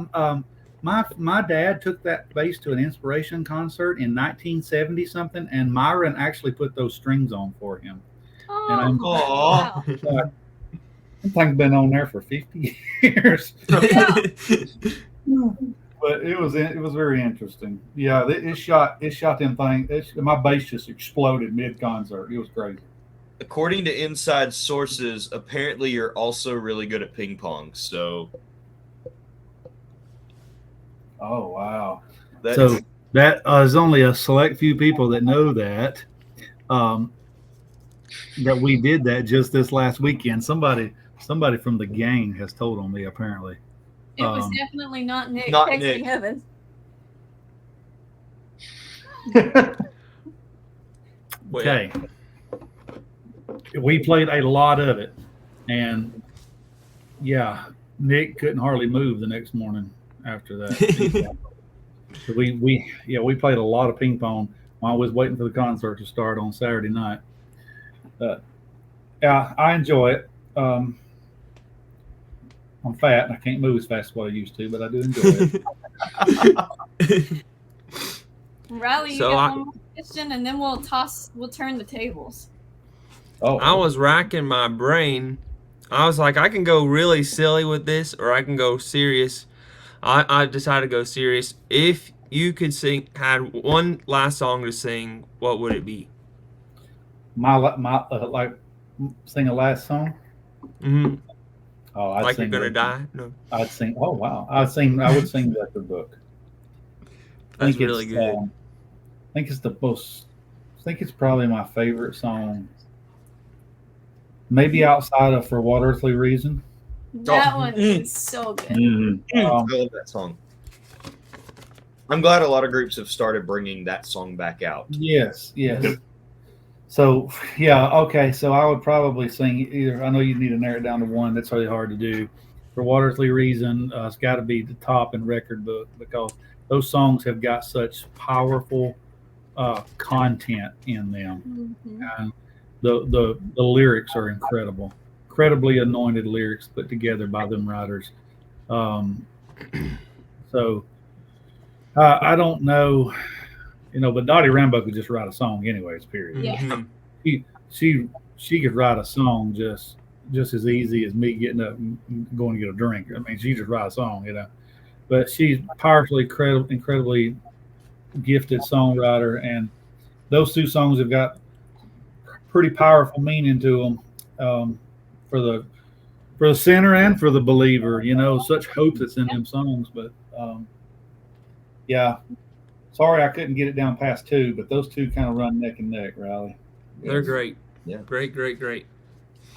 my dad took that bass to an Inspiration concert in 1970 something, and Myron actually put those strings on for him. Oh, and I'm wow. that thing's been on there for 50 years. Yeah. But it was very interesting. Yeah, it shot them things. My bass just exploded mid concert. It was crazy. According to inside sources, apparently you're also really good at ping pong. So, oh wow! That is only a select few people that know that. That we did that just this last weekend. Somebody from the gang has told on me apparently. It was definitely not Nick Not texting Nick. Heaven. Okay. We played a lot of it, and yeah, Nick couldn't hardly move the next morning after that. So we played a lot of ping pong while I was waiting for the concert to start on Saturday night. Yeah, I enjoy it. I'm fat and I can't move as fast as what I used to, but I do enjoy it. Riley, you got one more question, and then we'll turn the tables. Oh, I was racking my brain. I was like, I can go really silly with this, or I can go serious. I decided to go serious. If you could had one last song to sing, what would it be? Like sing a last song. Mm-hmm. Oh, I'd Like sing You're Gonna Die? No. I'd sing. Oh wow, I would sing the record book. That's really good. I think it's probably my favorite song. Maybe outside of For What Earthly Reason. That one is so good. Mm-hmm. I love that song. I'm glad a lot of groups have started bringing that song back out. Yes. So yeah, okay. So I would probably sing either. I know you need to narrow it down to one. That's really hard to do. For What Earthly Reason, it's got to be the top in record book because those songs have got such powerful content in them, and the lyrics are incredibly anointed lyrics put together by them writers. So I don't know, but Dottie Rambo could just write a song anyways, period. Yeah. Mm-hmm. She could write a song just just as easy as me getting up and going to get a drink. I mean, she just write a song, But she's powerfully, incredibly gifted songwriter, and those two songs have got pretty powerful meaning to them, for the sinner and for the believer. Such hope that's in them songs. But yeah, sorry I couldn't get it down past 2, but those two kind of run neck and neck, Riley. They're great. Yeah. Great.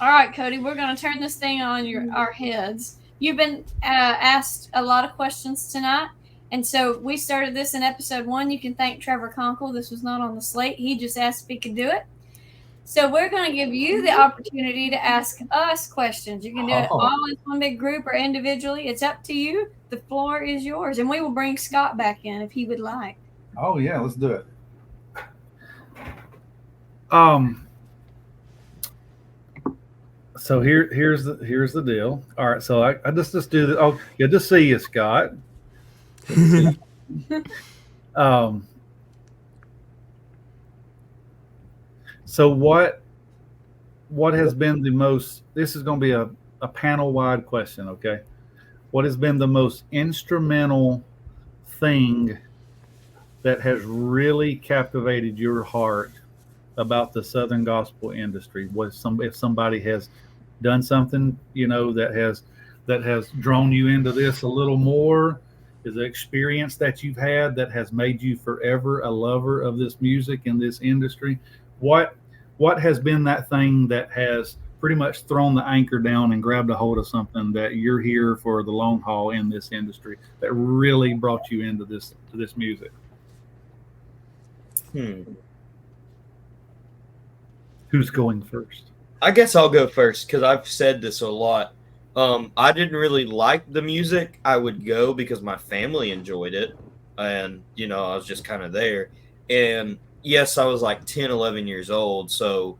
All right, Cody, we're going to turn this thing on our heads. You've been asked a lot of questions tonight. And so we started this in episode 1. You can thank Trevor Conkle. This was not on the slate. He just asked if he could do it. So we're going to give you the opportunity to ask us questions. You can do it all as one big group or individually. It's up to you. The floor is yours. And we will bring Scott back in if he would like. Oh, yeah, let's do it. So here's the deal. All right, so I just do the. Oh, good to see you, Scott. So what has been the most? This is going to be a panel wide question, okay? What has been the most instrumental thing that has really captivated your heart about the Southern gospel industry? If somebody has done something, that has drawn you into this a little more, is an experience that you've had that has made you forever a lover of this music and this industry? What has been that thing that has pretty much thrown the anchor down and grabbed a hold of something that you're here for the long haul in this industry that really brought you into this music? Who's going first? I guess I'll go first because I've said this a lot. I didn't really like the music. I would go because my family enjoyed it. And, I was just kind of there. And yes, I was like 10, 11 years old. So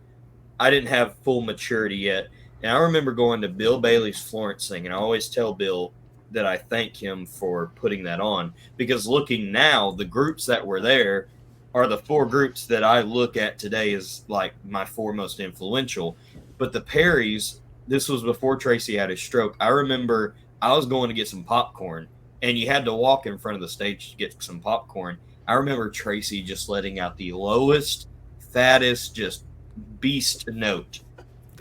I didn't have full maturity yet. And I remember going to Bill Bailey's Florence thing. And I always tell Bill that I thank him for putting that on. Because looking now, the groups that were there are the 4 groups that I look at today as like my 4 most influential. But the Perrys, this was before Tracy had his stroke. I remember I was going to get some popcorn, and you had to walk in front of the stage to get some popcorn. I remember Tracy just letting out the lowest, fattest, just beast note.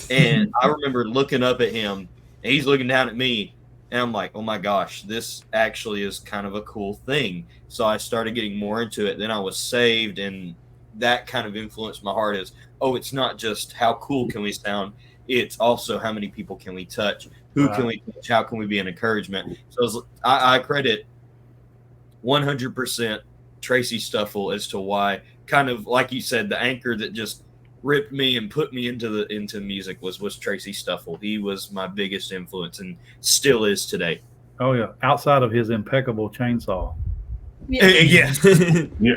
And I remember looking up at him, and he's looking down at me, and I'm like, oh my gosh, this actually is kind of a cool thing. So I started getting more into it. Then I was saved, and that kind of influenced my heart as, it's not just how cool can we sound, it's also how many people can we touch, who can we touch, how can we be an encouragement. So I credit 100% Tracy Stuffle as to why, kind of like you said, the anchor that just ripped me and put me into music was Tracy Stuffle. He was my biggest influence and still is today. Oh yeah, outside of his impeccable chainsaw. Yes. Yeah.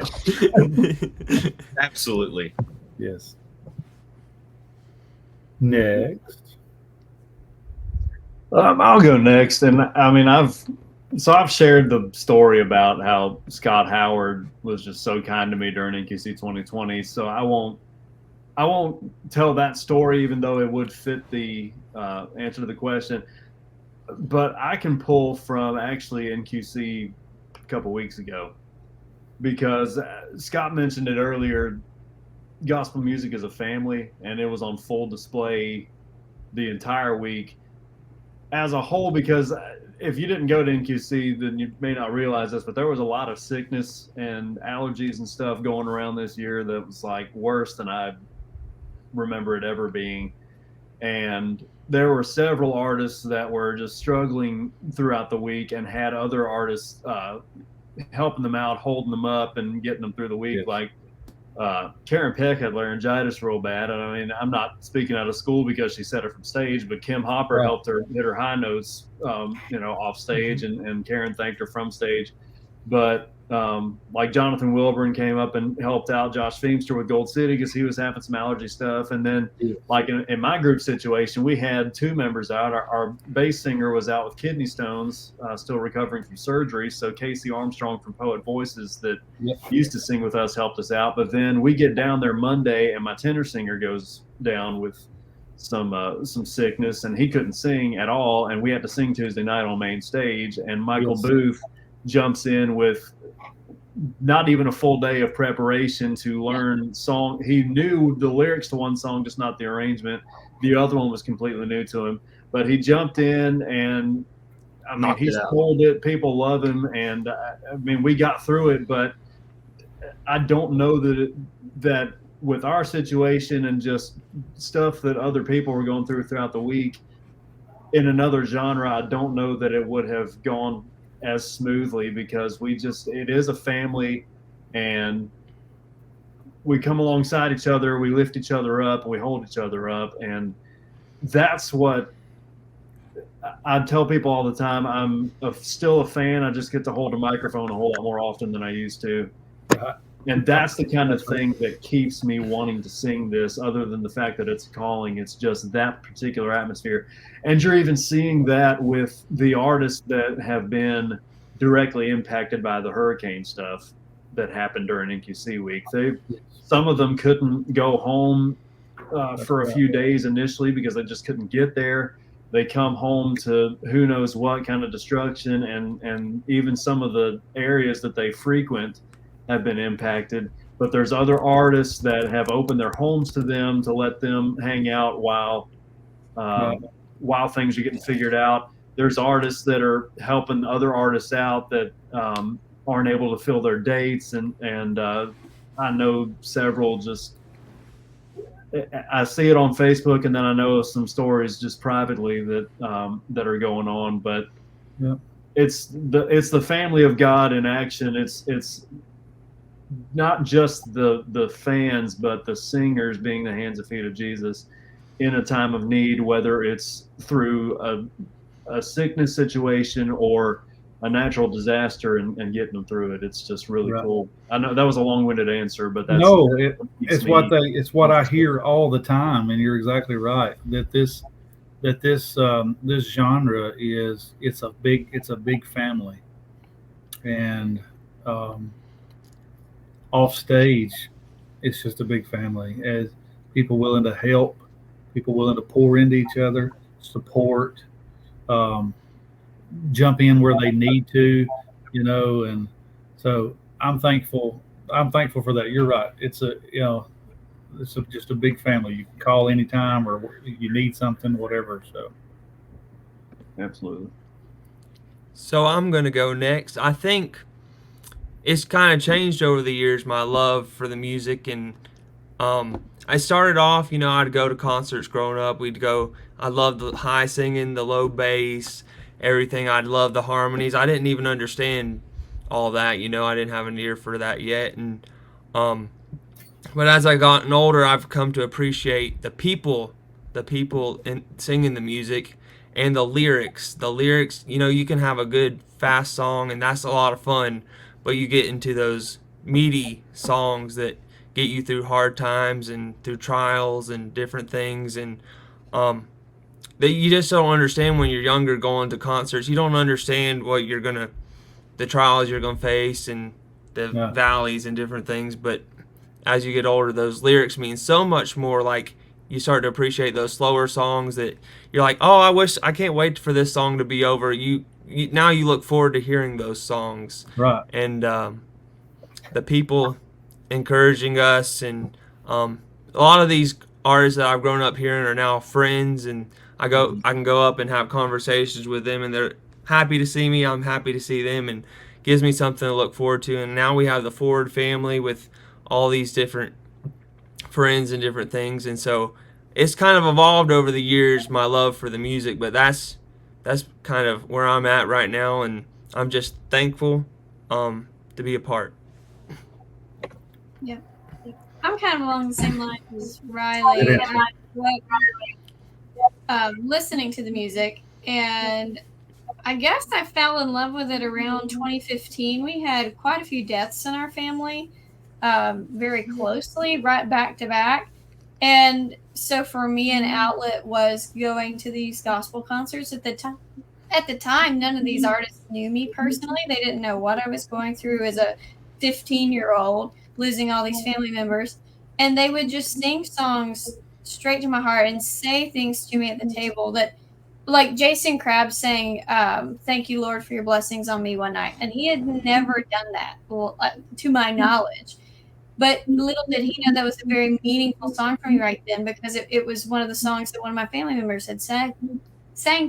Absolutely. Yes. Next. I'll go next. And I mean, I've shared the story about how Scott Howard was just so kind to me during NQC 2020. So I won't tell that story, even though it would fit the answer to the question. But I can pull from actually NQC a couple weeks ago, because Scott mentioned it earlier. Gospel music is a family, and it was on full display the entire week as a whole. Because if you didn't go to NQC, then you may not realize this, but there was a lot of sickness and allergies and stuff going around this year that was like worse than I remember it ever being. And there were several artists that were just struggling throughout the week and had other artists helping them out, holding them up and getting them through the week. Yes. Like Karen Peck had laryngitis real bad. And I mean, I'm not speaking out of school because she said it from stage, but Kim Hopper helped her hit her high notes, off stage, and Karen thanked her from stage. But like Jonathan Wilburn came up and helped out Josh Feemster with Gold City because he was having some allergy stuff. And then like in my group situation, we had 2 members out. Our bass singer was out with kidney stones, still recovering from surgery. So Casey Armstrong from Poet Voices that used to sing with us helped us out. But then we get down there Monday and my tenor singer goes down with some sickness, and he couldn't sing at all, and we had to sing Tuesday night on main stage, and Michael Yes. Booth jumps in with not even a full day of preparation to learn song. He knew the lyrics to one song, just not the arrangement. The other one was completely new to him, but he jumped in, and I mean, Knocked he it out. sold it. People love him, and I mean, we got through it, but I don't know that with our situation and just stuff that other people were going throughout the week in another genre, I don't know that it would have gone as smoothly, because it is a family, and we come alongside each other, we lift each other up, we hold each other up, and that's what I tell people all the time. I'm still a fan. I just get to hold a microphone a whole lot more often than I used to. And that's the kind of thing that keeps me wanting to sing this, other than the fact that it's a calling. It's just that particular atmosphere. And you're even seeing that with the artists that have been directly impacted by the hurricane stuff that happened during NQC week. Some of them couldn't go home for a few days initially because they just couldn't get there. They come home to who knows what kind of destruction, and even some of the areas that they frequent have been impacted. But there's other artists that have opened their homes to them to let them hang out while things are getting figured out. There's artists that are helping other artists out that aren't able to fill their dates, and I know several. Just I see it on Facebook, and then I know some stories just privately that are going on. But it's the family of God in action. It's not just the fans, but the singers being the hands and feet of Jesus in a time of need, whether it's through a sickness situation or a natural disaster, and getting them through it. It's just really cool. I know that was a long-winded answer, but it's what I hear all the time, and you're exactly right. That this genre it's a big family, and off stage, it's just a big family. As people willing to help, people willing to pour into each other, support, jump in where they need to, and so I'm thankful for that. You're right. It's just a big family. You can call anytime, or you need something, whatever. So absolutely. So I'm going to go next. I think it's kind of changed over the years, my love for the music. And I started off, I'd go to concerts growing up. I loved the high singing, the low bass, everything. I'd love the harmonies. I didn't even understand all that, I didn't have an ear for that yet. And but as I gotten older, I've come to appreciate the people in singing the music, and the lyrics. You can have a good fast song, and that's a lot of fun, but you get into those meaty songs that get you through hard times and through trials and different things, and that you just don't understand when you're younger going to concerts. You don't understand the trials you're gonna face, and the valleys and different things. But as you get older, those lyrics mean so much more. Like, you start to appreciate those slower songs that you're like, oh, I can't wait for this song to be over. Now you look forward to hearing those songs. Right. And the people encouraging us, and a lot of these artists that I've grown up hearing are now friends, and I can go up and have conversations with them, and they're happy to see me. I'm happy to see them, and gives me something to look forward to. And now we have the Ford family with all these different friends and different things, and so it's kind of evolved over the years, my love for the music. But that's kind of where I'm at right now, and I'm just thankful to be a part. Yeah, I'm kind of along the same lines as Riley. I grew up listening to the music, and I guess I fell in love with it around 2015. We had quite a few deaths in our family, very closely, right back to back. And so for me, an outlet was going to these gospel concerts. At the time, none of these artists knew me personally. They didn't know what I was going through as a 15-year-old, losing all these family members. And they would just sing songs straight to my heart and say things to me at the table that, like Jason Krabs saying, "Thank you, Lord, for your blessings on me" one night, and he had never done that, well, to my knowledge. But little did he know that was a very meaningful song for me right then, because it was one of the songs that one of my family members had sang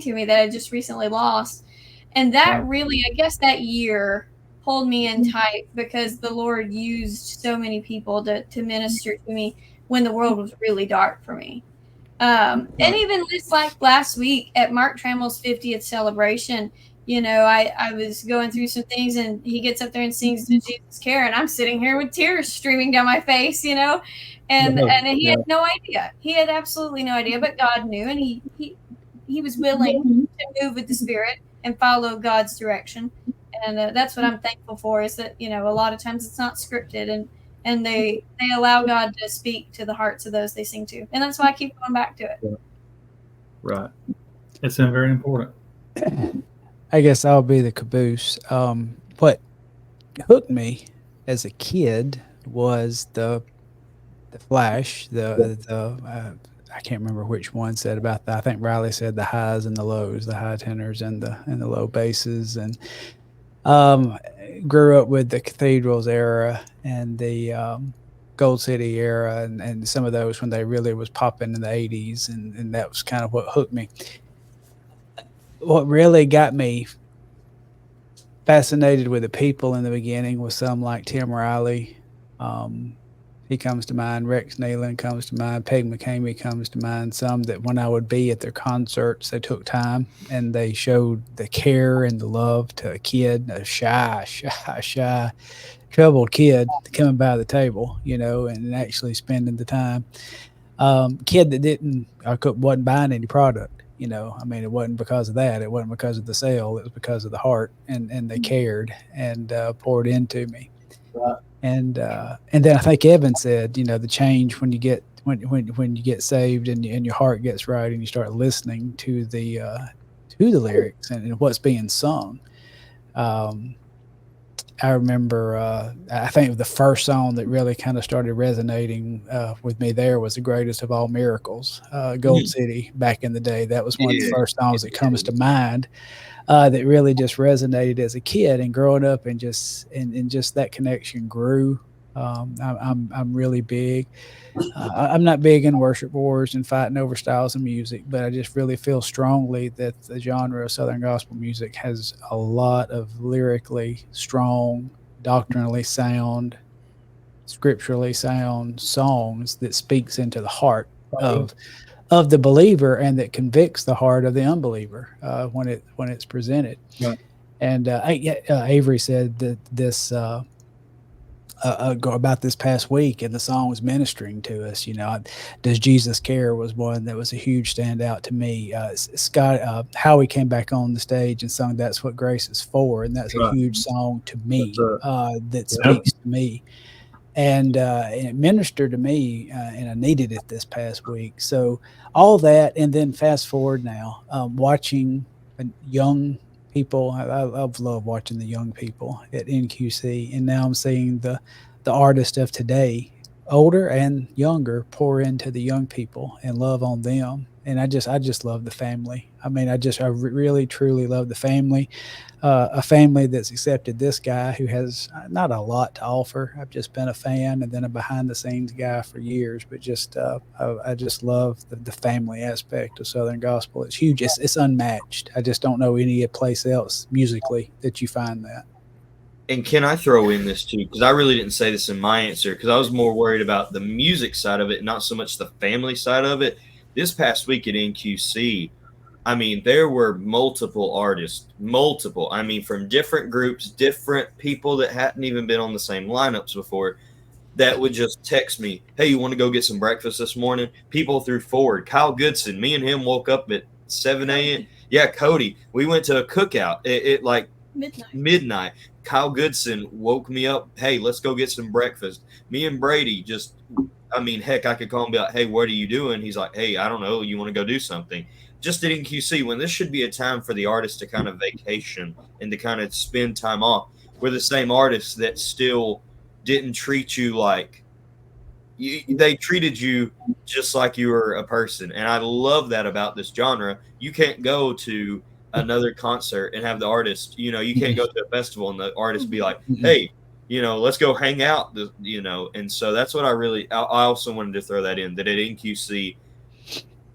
to me that I just recently lost. And that really, I guess that year pulled me in tight, because the Lord used so many people to minister to me when the world was really dark for me. And even just like last week at Mark Trammell's 50th celebration, I was going through some things, and he gets up there and sings "To Jesus Care," and I'm sitting here with tears streaming down my face, and he had no idea. He had absolutely no idea, but God knew, and he was willing to move with the Spirit and follow God's direction. And that's what I'm thankful for, is that, a lot of times it's not scripted, and they allow God to speak to the hearts of those they sing to. And that's why I keep going back to it. Right. It's very important. I guess I'll be the caboose. What hooked me as a kid was the Flash. I can't remember which one said about that. I think Riley said the highs and the lows, the high tenors and the low basses, and grew up with the Cathedrals era and the Gold City era, and some of those when they really was popping in the 80s, and that was kind of what hooked me. What really got me fascinated with the people in the beginning was some like Tim Riley. He comes to mind. Rex Nealon comes to mind. Peg McCamey comes to mind. Some that when I would be at their concerts, they took time and they showed the care and the love to a kid, a shy, troubled kid coming by the table, and actually spending the time. Kid that wasn't buying any product. I mean, it wasn't because of that. It wasn't because of the sale. It was because of the heart, and they cared and poured into me. Right. And then I think Evan said, the change when you get when you get saved and your heart gets right and you start listening to the lyrics and what's being sung. I remember, I think the first song that really kind of started resonating with me there was "The Greatest of All Miracles," Gold City back in the day. That was one of the first songs that comes to mind that really just resonated as a kid, and growing up, and just that connection grew. I'm really big. I'm not big in worship wars and fighting over styles of music, but I just really feel strongly that the genre of Southern gospel music has a lot of lyrically strong, doctrinally sound, scripturally sound songs that speaks into the heart of the believer, and that convicts the heart of the unbeliever when it's presented. Right. And Avery said that this about this past week, and the song was ministering to us. Does Jesus Care was one that was a huge standout to me. Scott Howie came back on the stage and sung "That's What Grace Is For," and that's a huge song to me that speaks to me. And it ministered to me, and I needed it this past week. So all that, and then fast forward now, watching young people. I love watching the young people at NQC, and now I'm seeing the artists of today, older and younger, pour into the young people and love on them. And I just love the family. I mean, I really truly love the family. A family that's accepted this guy who has not a lot to offer. I've just been a fan and then a behind the scenes guy for years, but I just love the family aspect of Southern gospel. It's huge. It's unmatched. I just don't know any place else musically that you find that. And can I throw in this too? Because I really didn't say this in my answer, because I was more worried about the music side of it, not so much the family side of it. This past week at NQC, I mean, there were multiple artists, I mean, from different groups, different people that hadn't even been on the same lineups before, that would just text me, "Hey, you want to go get some breakfast this morning?" People through Ford, Kyle Goodson, me and him woke up at 7 a.m. Yeah, Cody, we went to a cookout at like midnight. Kyle Goodson woke me up, "Hey, let's go get some breakfast." Me and Brady just, I mean, heck, I could call him and be like, "Hey, what are you doing?" He's like, "Hey, I don't know. You want to go do something?" Just at NQC, when this should be a time for the artist to kind of vacation and to kind of spend time off, we're the same artists that still didn't treat you like they treated you just like you were a person, and I love that about this genre. You can't go to another concert and have the artist, you can't go to a festival and the artist be like, hey, let's go hang out, and so that's what I also wanted to throw that in, that at NQC,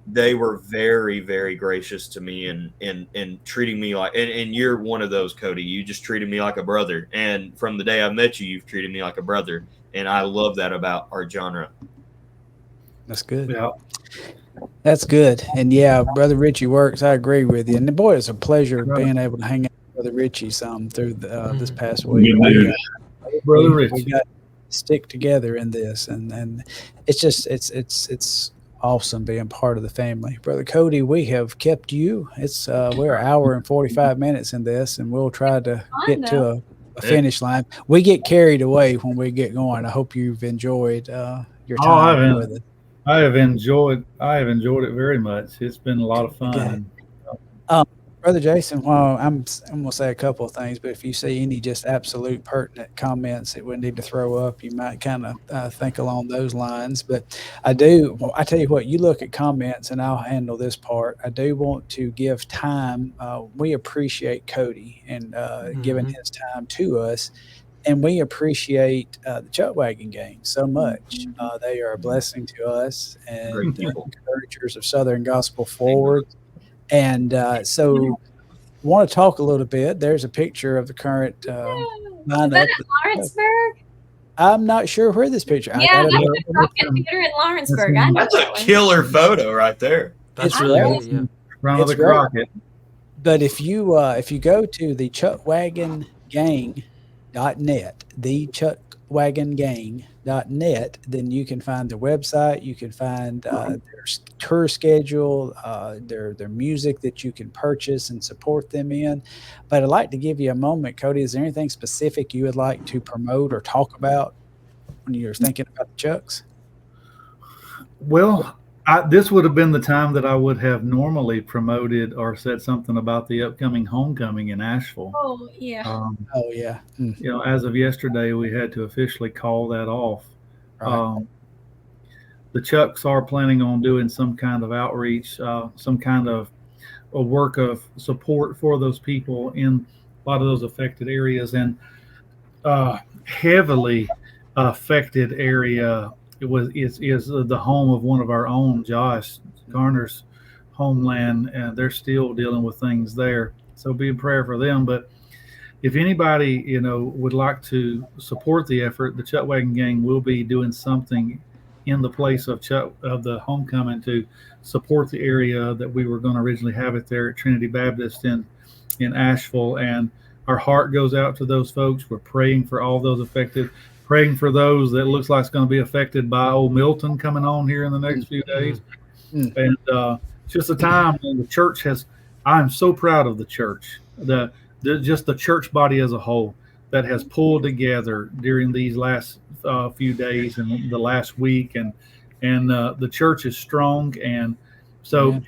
they were very, very gracious to me and treating me like, and you're one of those, Cody. You just treated me like a brother. And from the day I met you, you've treated me like a brother. And I love that about our genre. That's good. Yeah. That's good. And yeah, Brother Richie works. I agree with you. And boy, it's a pleasure being able to hang out with Brother Richie some through this past week. Brother we Richie. got to stick together in this, and it's just it's awesome being part of the family. Brother Cody, we have kept you. It's we're an hour and 45 minutes in this, and we'll try to get to a finish line. We get carried away when we get going. I hope you've enjoyed your time with it. I have enjoyed it very much. It's been a lot of fun. Brother Jason, well, I'm going to say a couple of things, but if you see any just absolute pertinent comments that we need to throw up, you might kind of think along those lines. But I tell you what, you look at comments and I'll handle this part. I do want to give time. We appreciate Cody and giving his time to us. And we appreciate the Chuck Wagon gang so much. They are a blessing to us and encouragers of Southern Gospel Forward. And so want to talk a little bit. There's a picture of the current lineup. Is that in Lawrenceburg? I'm not sure where this picture. Yeah, that's the Crockett Theater in Lawrenceburg. That's a killer photo right there. That's really good, yeah. Front of the Crockett. But if you go to the chuckwagongang.net, the chuckwagongang.net, then you can find their website. You can find their tour schedule, their music that you can purchase and support them in. But I'd like to give you a moment, Cody. Is there anything specific you would like to promote or talk about when you're thinking about the Chucks? Well, this would have been the time that I would have normally promoted or said something about the upcoming homecoming in Asheville. Oh, yeah. As of yesterday, we had to officially call that off. Right. The Chucks are planning on doing some kind of outreach, some kind of a work of support for those people in a lot of those affected areas. And heavily affected area is the home of one of our own, Josh Garner's homeland, and they're still dealing with things there. So be in prayer for them. But if anybody would like to support the effort, the Chuck Wagon Gang will be doing something in the place of the homecoming to support the area that we were going to originally have it there at Trinity Baptist in Asheville. And our heart goes out to those folks. We're praying for all those affected, praying for those that looks like it's going to be affected by old Milton coming on here in the next few days. And just a time when the church I'm so proud of the church, just the church body as a whole that has pulled together during these last few days and the last week, and the church is strong. And so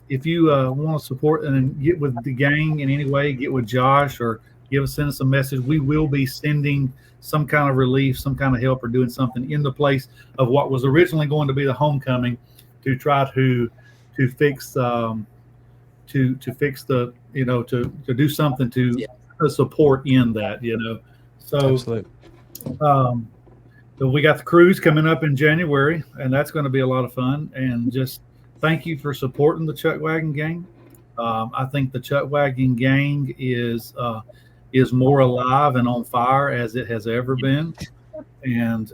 if you want to support and get with the gang in any way, get with Josh or send us a message. We will be sending some kind of relief, some kind of help, or doing something in the place of what was originally going to be the homecoming to try to fix to fix the to do something to support in that So absolutely. So we got the cruise coming up in January, and that's going to be a lot of fun. And just thank you for supporting the Chuck Wagon Gang. I think the Chuck Wagon Gang is more alive and on fire as it has ever been. And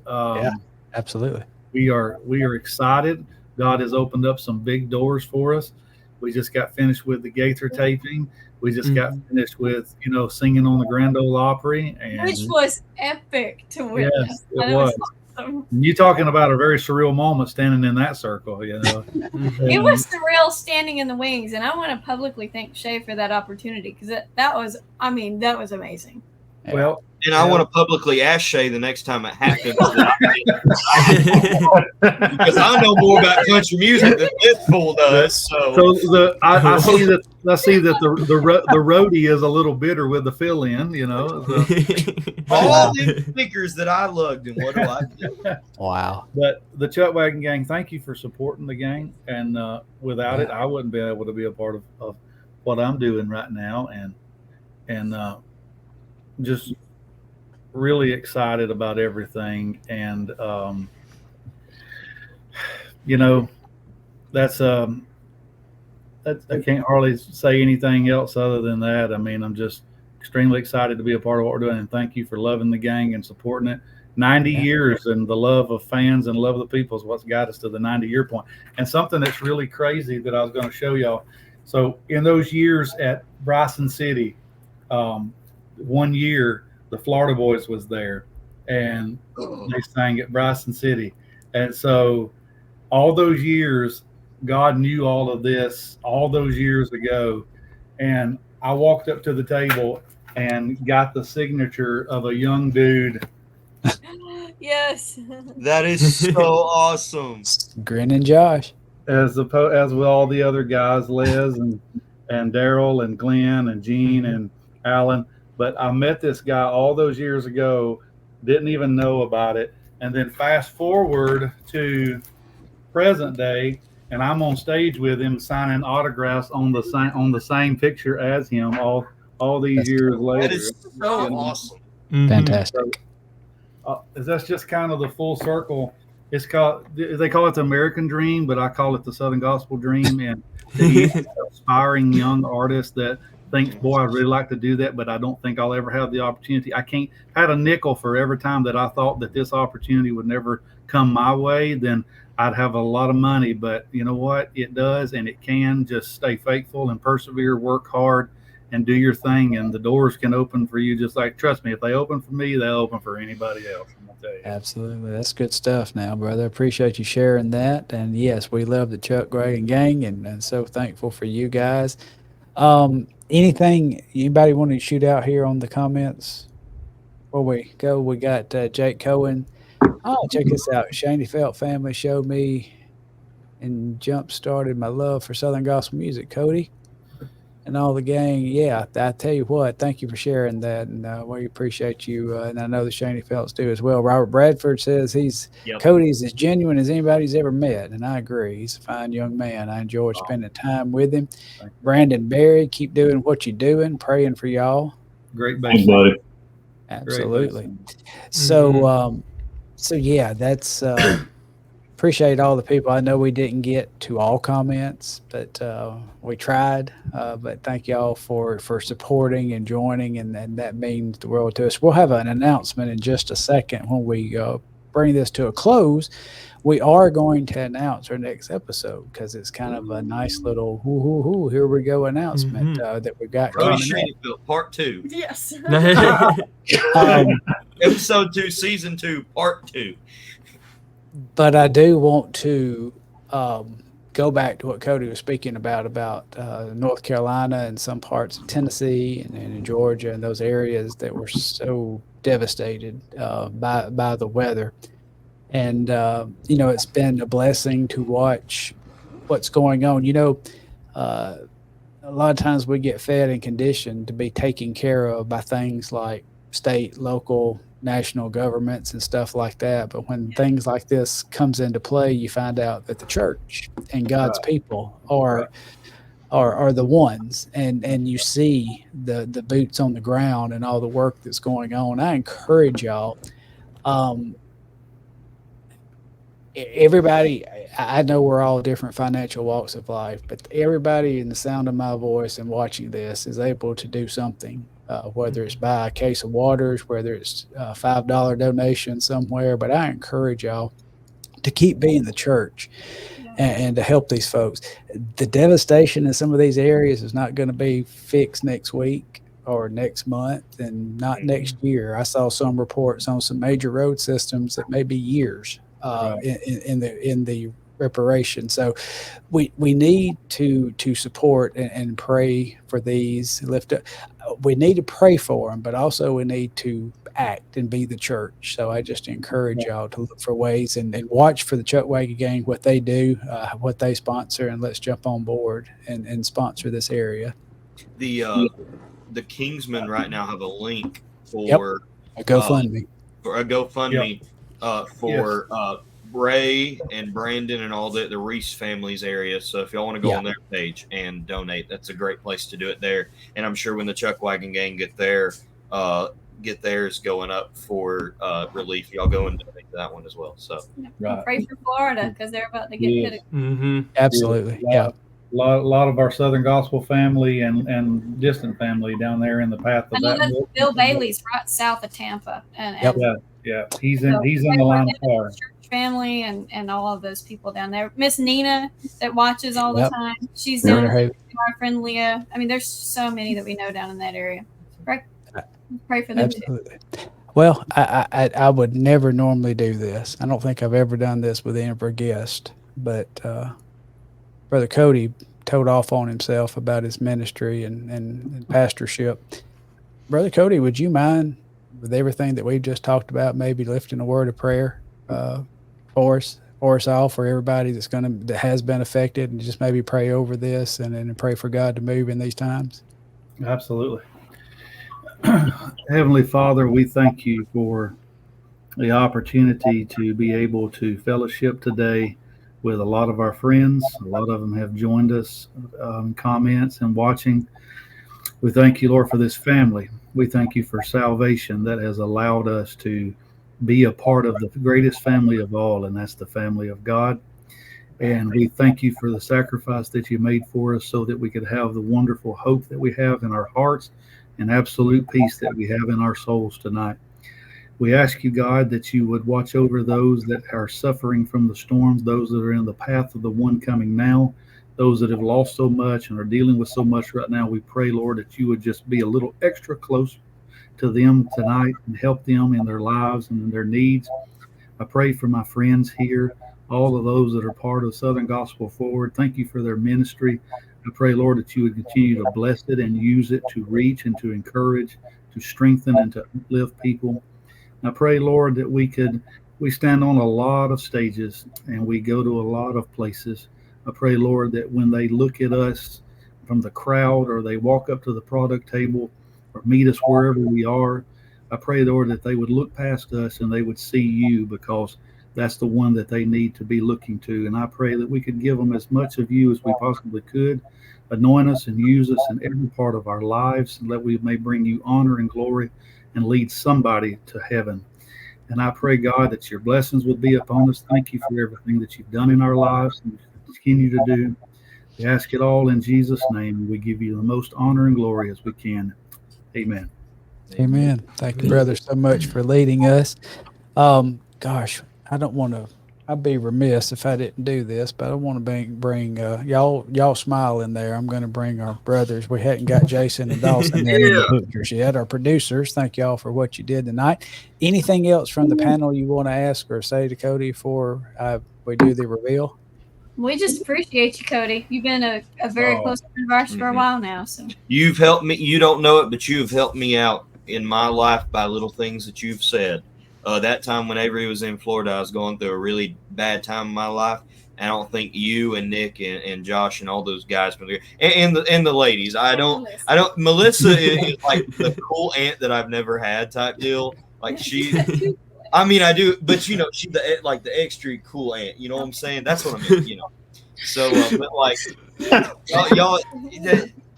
absolutely, we are excited. God has opened up some big doors for us. We just got finished with the Gaither taping. We just got finished with, singing on the Grand Ole Opry. Which was epic to witness. Yes, it was. Awesome. You talking about a very surreal moment standing in that circle, It was surreal standing in the wings. And I want to publicly thank Shay for that opportunity because that was amazing. Well, And I want to publicly ask Shay the next time it happens because I know more about country music than this fool does. So I see that the roadie is a little bitter with the fill in, So. All these speakers that I lugged, and what do I do? Wow. But the Chuck Wagon gang, thank you for supporting the gang. And without it, I wouldn't be able to be a part of what I'm doing right now. And just really excited about everything. And, that's I can't hardly say anything else other than that. I mean, I'm just extremely excited to be a part of what we're doing, and thank you for loving the gang and supporting it. 90 years, and the love of fans and love of the people is what's got us to the 90-year point. And something that's really crazy that I was going to show y'all. So in those years at Bryson City, 1 year the Florida Boys was there, and they sang at Bryson City. And so all those years, God knew all of this all those years ago. And I walked up to the table and got the signature of a young dude. Yes. That is so awesome. Grinning Josh. As with all the other guys, Les and Daryl and Glenn and Gene and Alan. But I met this guy all those years ago, didn't even know about it. And then fast forward to present day, and I'm on stage with him signing autographs on the same picture as him all these years later. That is so awesome. Fantastic. That's just kind of the full circle. It's called, they call it the American Dream, but I call it the Southern Gospel Dream. And the aspiring young artist that thinks, boy, I'd really like to do that, but I don't think I'll ever have the opportunity. I had a nickel for every time that I thought that this opportunity would never come my way, then I'd have a lot of money. But you know what? It does, and it can. Just stay faithful and persevere, work hard, and do your thing, and the doors can open for you. Just like, trust me, if they open for me, they'll open for anybody else. I'm gonna tell you. Absolutely. That's good stuff now, brother. Appreciate you sharing that. And yes, we love the Chuck Wagon gang, and so thankful for you guys. Anything anybody want to shoot out here on the comments before we go? We got Jake Cohen. Oh, check this out. Shaneyfelt family showed me and jump started my love for Southern gospel music, Cody. And all the gang, yeah, I tell you what, thank you for sharing that, and we appreciate you, and I know the Shaneyfelts do as well. Robert Bradford says Cody's as genuine as anybody's ever met, and I agree. He's a fine young man. I enjoyed spending time with him. Brandon Berry, keep doing what you're doing, praying for y'all. Great Thanks, bass. buddy. Absolutely. So, yeah, that's appreciate all the people. I know we didn't get to all comments, but we tried. But thank y'all for supporting and joining, and that means the world to us. We'll have an announcement in just a second when we bring this to a close. We are going to announce our next episode because it's kind of a nice little here we go announcement that we've got Cody coming up. Shaneyfelt, Part 2. Yes. Episode 2, Season 2, Part 2. But I do want to go back to what Cody was speaking about North Carolina and some parts of Tennessee and in Georgia and those areas that were so devastated by the weather. And, it's been a blessing to watch what's going on. A lot of times we get fed and conditioned to be taken care of by things like state, local, national governments and stuff like that. But when things like this comes into play, you find out that the church and God's people are the ones, and you see the boots on the ground and all the work that's going on. I encourage y'all. Everybody, I know we're all different financial walks of life, but everybody in the sound of my voice and watching this is able to do something. Whether it's buy a case of waters, whether it's a $5 donation somewhere. But I encourage y'all to keep being the church and to help these folks. The devastation in some of these areas is not going to be fixed next week or next month and not next year. I saw some reports on some major road systems that may be years in the reparation. So we need to support and pray for these. Lift up. We need to pray for them, but also we need to act and be the church. So I just encourage y'all to look for ways and watch for the Chuck Wagon Gang, what they do, what they sponsor, and let's jump on board and sponsor this area. The Kingsmen right now have a link for a GoFundMe. For a GoFundMe for Ray and Brandon and all the Reese families area. So if y'all want to go on their page and donate, that's a great place to do it there. And I'm sure when the Chuck Wagon Gang get theirs going up for relief, y'all go and donate to that one as well. So pray for Florida because they're about to get hit. Absolutely, A lot of our Southern Gospel family and distant family down there in the path of that. Bill Bailey's right south of Tampa, and he's in the line of fire. Family and all of those people down there. Miss Nina that watches all the time. She's down there. Our friend Leah. I mean, there's so many that we know down in that area. Pray for them too. Well, I would never normally do this. I don't think I've ever done this with any of our guests, but Brother Cody told off on himself about his ministry and pastorship. Brother Cody, would you mind, with everything that we've just talked about, maybe lifting a word of prayer for us all, for everybody that has been affected, and just maybe pray over this and pray for God to move in these times? Absolutely. Heavenly Father, we thank you for the opportunity to be able to fellowship today with a lot of our friends. A lot of them have joined us in comments and watching. We thank you, Lord, for this family. We thank you for salvation that has allowed us to be a part of the greatest family of all, and that's the family of God. And we thank you for the sacrifice that you made for us so that we could have the wonderful hope that we have in our hearts and absolute peace that we have in our souls tonight. We ask you, God, that you would watch over those that are suffering from the storms, those that are in the path of the one coming now, those that have lost so much and are dealing with so much right now. We pray, Lord, that you would just be a little extra close to them tonight and help them in their lives and in their needs. I pray for my friends here, all of those that are part of Southern Gospel Forward. Thank you for their ministry. I pray, Lord, that you would continue to bless it and use it to reach and to encourage, to strengthen and to uplift people. I pray, Lord, that we stand on a lot of stages and we go to a lot of places. I pray, Lord, that when they look at us from the crowd or they walk up to the product table or meet us wherever we are, I pray, Lord, that they would look past us and they would see you, because that's the one that they need to be looking to. And I pray that we could give them as much of you as we possibly could. Anoint us and use us in every part of our lives, and that we may bring you honor and glory and lead somebody to heaven. And I pray, God, that your blessings would be upon us. Thank you for everything that you've done in our lives and continue to do. We ask it all in Jesus' name, and we give you the most honor and glory as we can. Amen. Amen. Thank you, brother, so much for leading us. Gosh, I'd be remiss if I didn't do this, but I want to bring y'all smile in there. I'm going to bring our brothers. We hadn't got Jason and Dawson there in the pictures yet. Our producers, thank y'all for what you did tonight. Anything else from the panel you want to ask or say to Cody before we do the reveal? We just appreciate you, Cody. You've been a very close friend of ours for a while now. So you've helped me. You don't know it, but you've helped me out in my life by little things that you've said. That time when Avery was in Florida, I was going through a really bad time in my life. I don't think you and Nick and Josh and all those guys, and the ladies. I don't. Melissa is like the cool aunt that I've never had type deal. Like she. I mean, I do, but she's the extra cool aunt. You know what I'm saying? That's what I mean. So, but like y'all,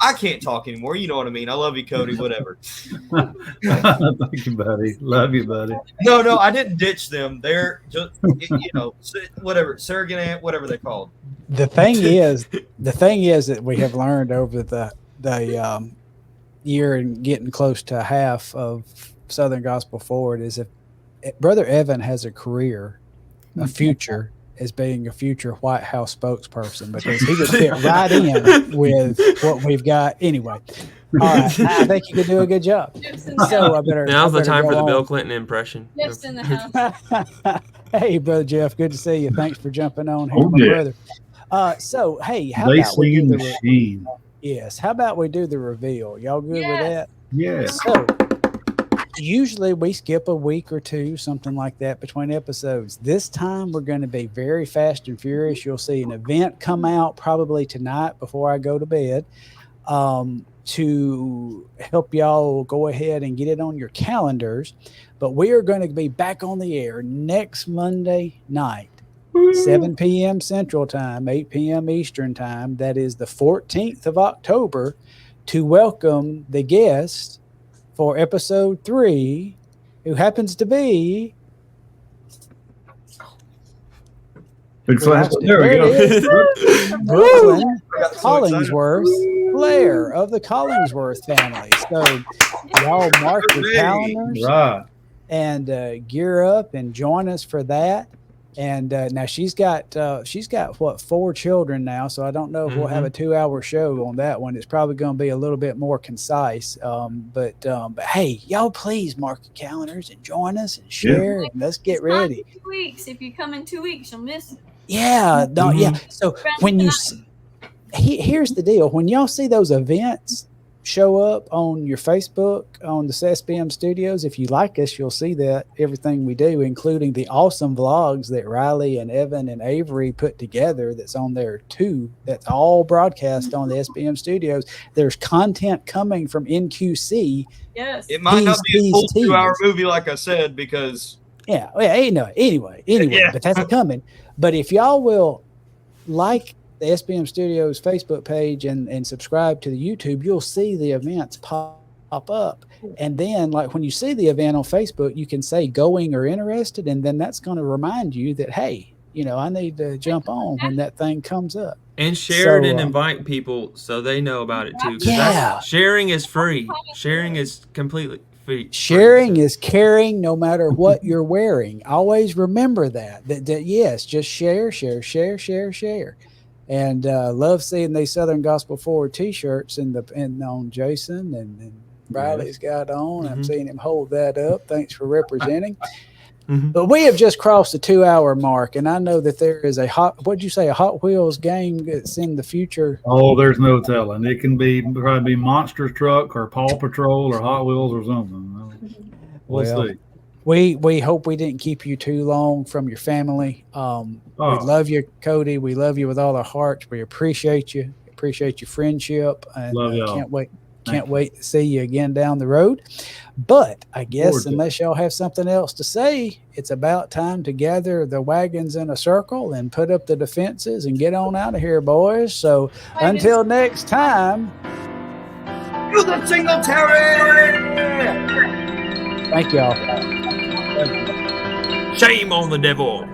I can't talk anymore. You know what I mean? I love you, Cody. Whatever. Thank you, buddy. Love you, buddy. No, I didn't ditch them. They're just whatever, surrogate aunt, whatever they're called. The thing is that we have learned over the year and getting close to half of Southern Gospel Forward is if Brother Evan has a career, a future, as being a future White House spokesperson because he would fit right in with what we've got anyway. All right, I think you could do a good job. So I better. Now's I the better time for go the Bill on. Clinton impression. Jeff's in the house. Hey, brother Jeff, good to see you. Thanks for jumping on here, Oh, my yeah. brother. So hey, how They about we singing do machine. yes? How about we do the reveal? Y'all good with that? Yes. Yeah. So usually we skip a week or two, something like that, between episodes. This time we're going to be very fast and furious. You'll see an event come out probably tonight before I go to bed to help y'all go ahead and get it on your calendars. But we are going to be back on the air next Monday night. 7 p.m. Central Time, 8 p.m. Eastern Time. That is the 14th of October to welcome the guest for episode 3, who happens to be Big flash. There we There go. it is. Brooklyn got so Collingsworth, Blair of the Collingsworth family. So y'all mark your Hooray. calendars Right. and gear up and join us for that. And now she's got what 4 children now, so I don't know if we'll have a 2-hour show on that one. It's probably going to be a little bit more concise. But hey, y'all please mark your calendars and join us and share and let's get It's not ready. 2 weeks. If you come in 2 weeks, you'll miss it. Yeah, no, yeah. So when you tonight. here's the deal: when y'all see those events show up on your Facebook on the SBM Studios, if you like us, you'll see that everything we do, including the awesome vlogs that Riley and Evan and Avery put together, that's on there too. That's all broadcast on the SBM Studios. There's content coming from NQC. Yes. It might not be a full Tease. 2-hour movie, like I said, because Yeah, anyway, Yeah. but that's coming. But if y'all will like the SBM Studios Facebook page and subscribe to the YouTube, you'll see the events pop up. And then, like, when you see the event on Facebook, you can say going or interested, and then that's going to remind you that, hey, I need to jump on when that thing comes up. And share it So, and invite people so they know about it too. 'Cause Yeah. sharing is free. Sharing is completely free. Sharing is caring, no matter what you're wearing. Always remember that yes, just share. And love seeing these Southern Gospel Forward T-shirts and on Jason and Riley's got on. I'm seeing him hold that up. Thanks for representing. But we have just crossed the 2-hour mark, and I know that there is a Hot Wheels game that's in the future. Oh, there's no telling. It can probably be Monster Truck or Paw Patrol or Hot Wheels or something. We'll see. We hope we didn't keep you too long from your family. We love you, Cody. We love you with all our hearts. We appreciate you. Appreciate your friendship, and Love y'all. Can't wait to see you again down the road. But I guess unless y'all have something else to say, it's about time to gather the wagons in a circle and put up the defenses and get on out of here, boys. So until next time, do the Singletary! thank y'all. Shame on the devil.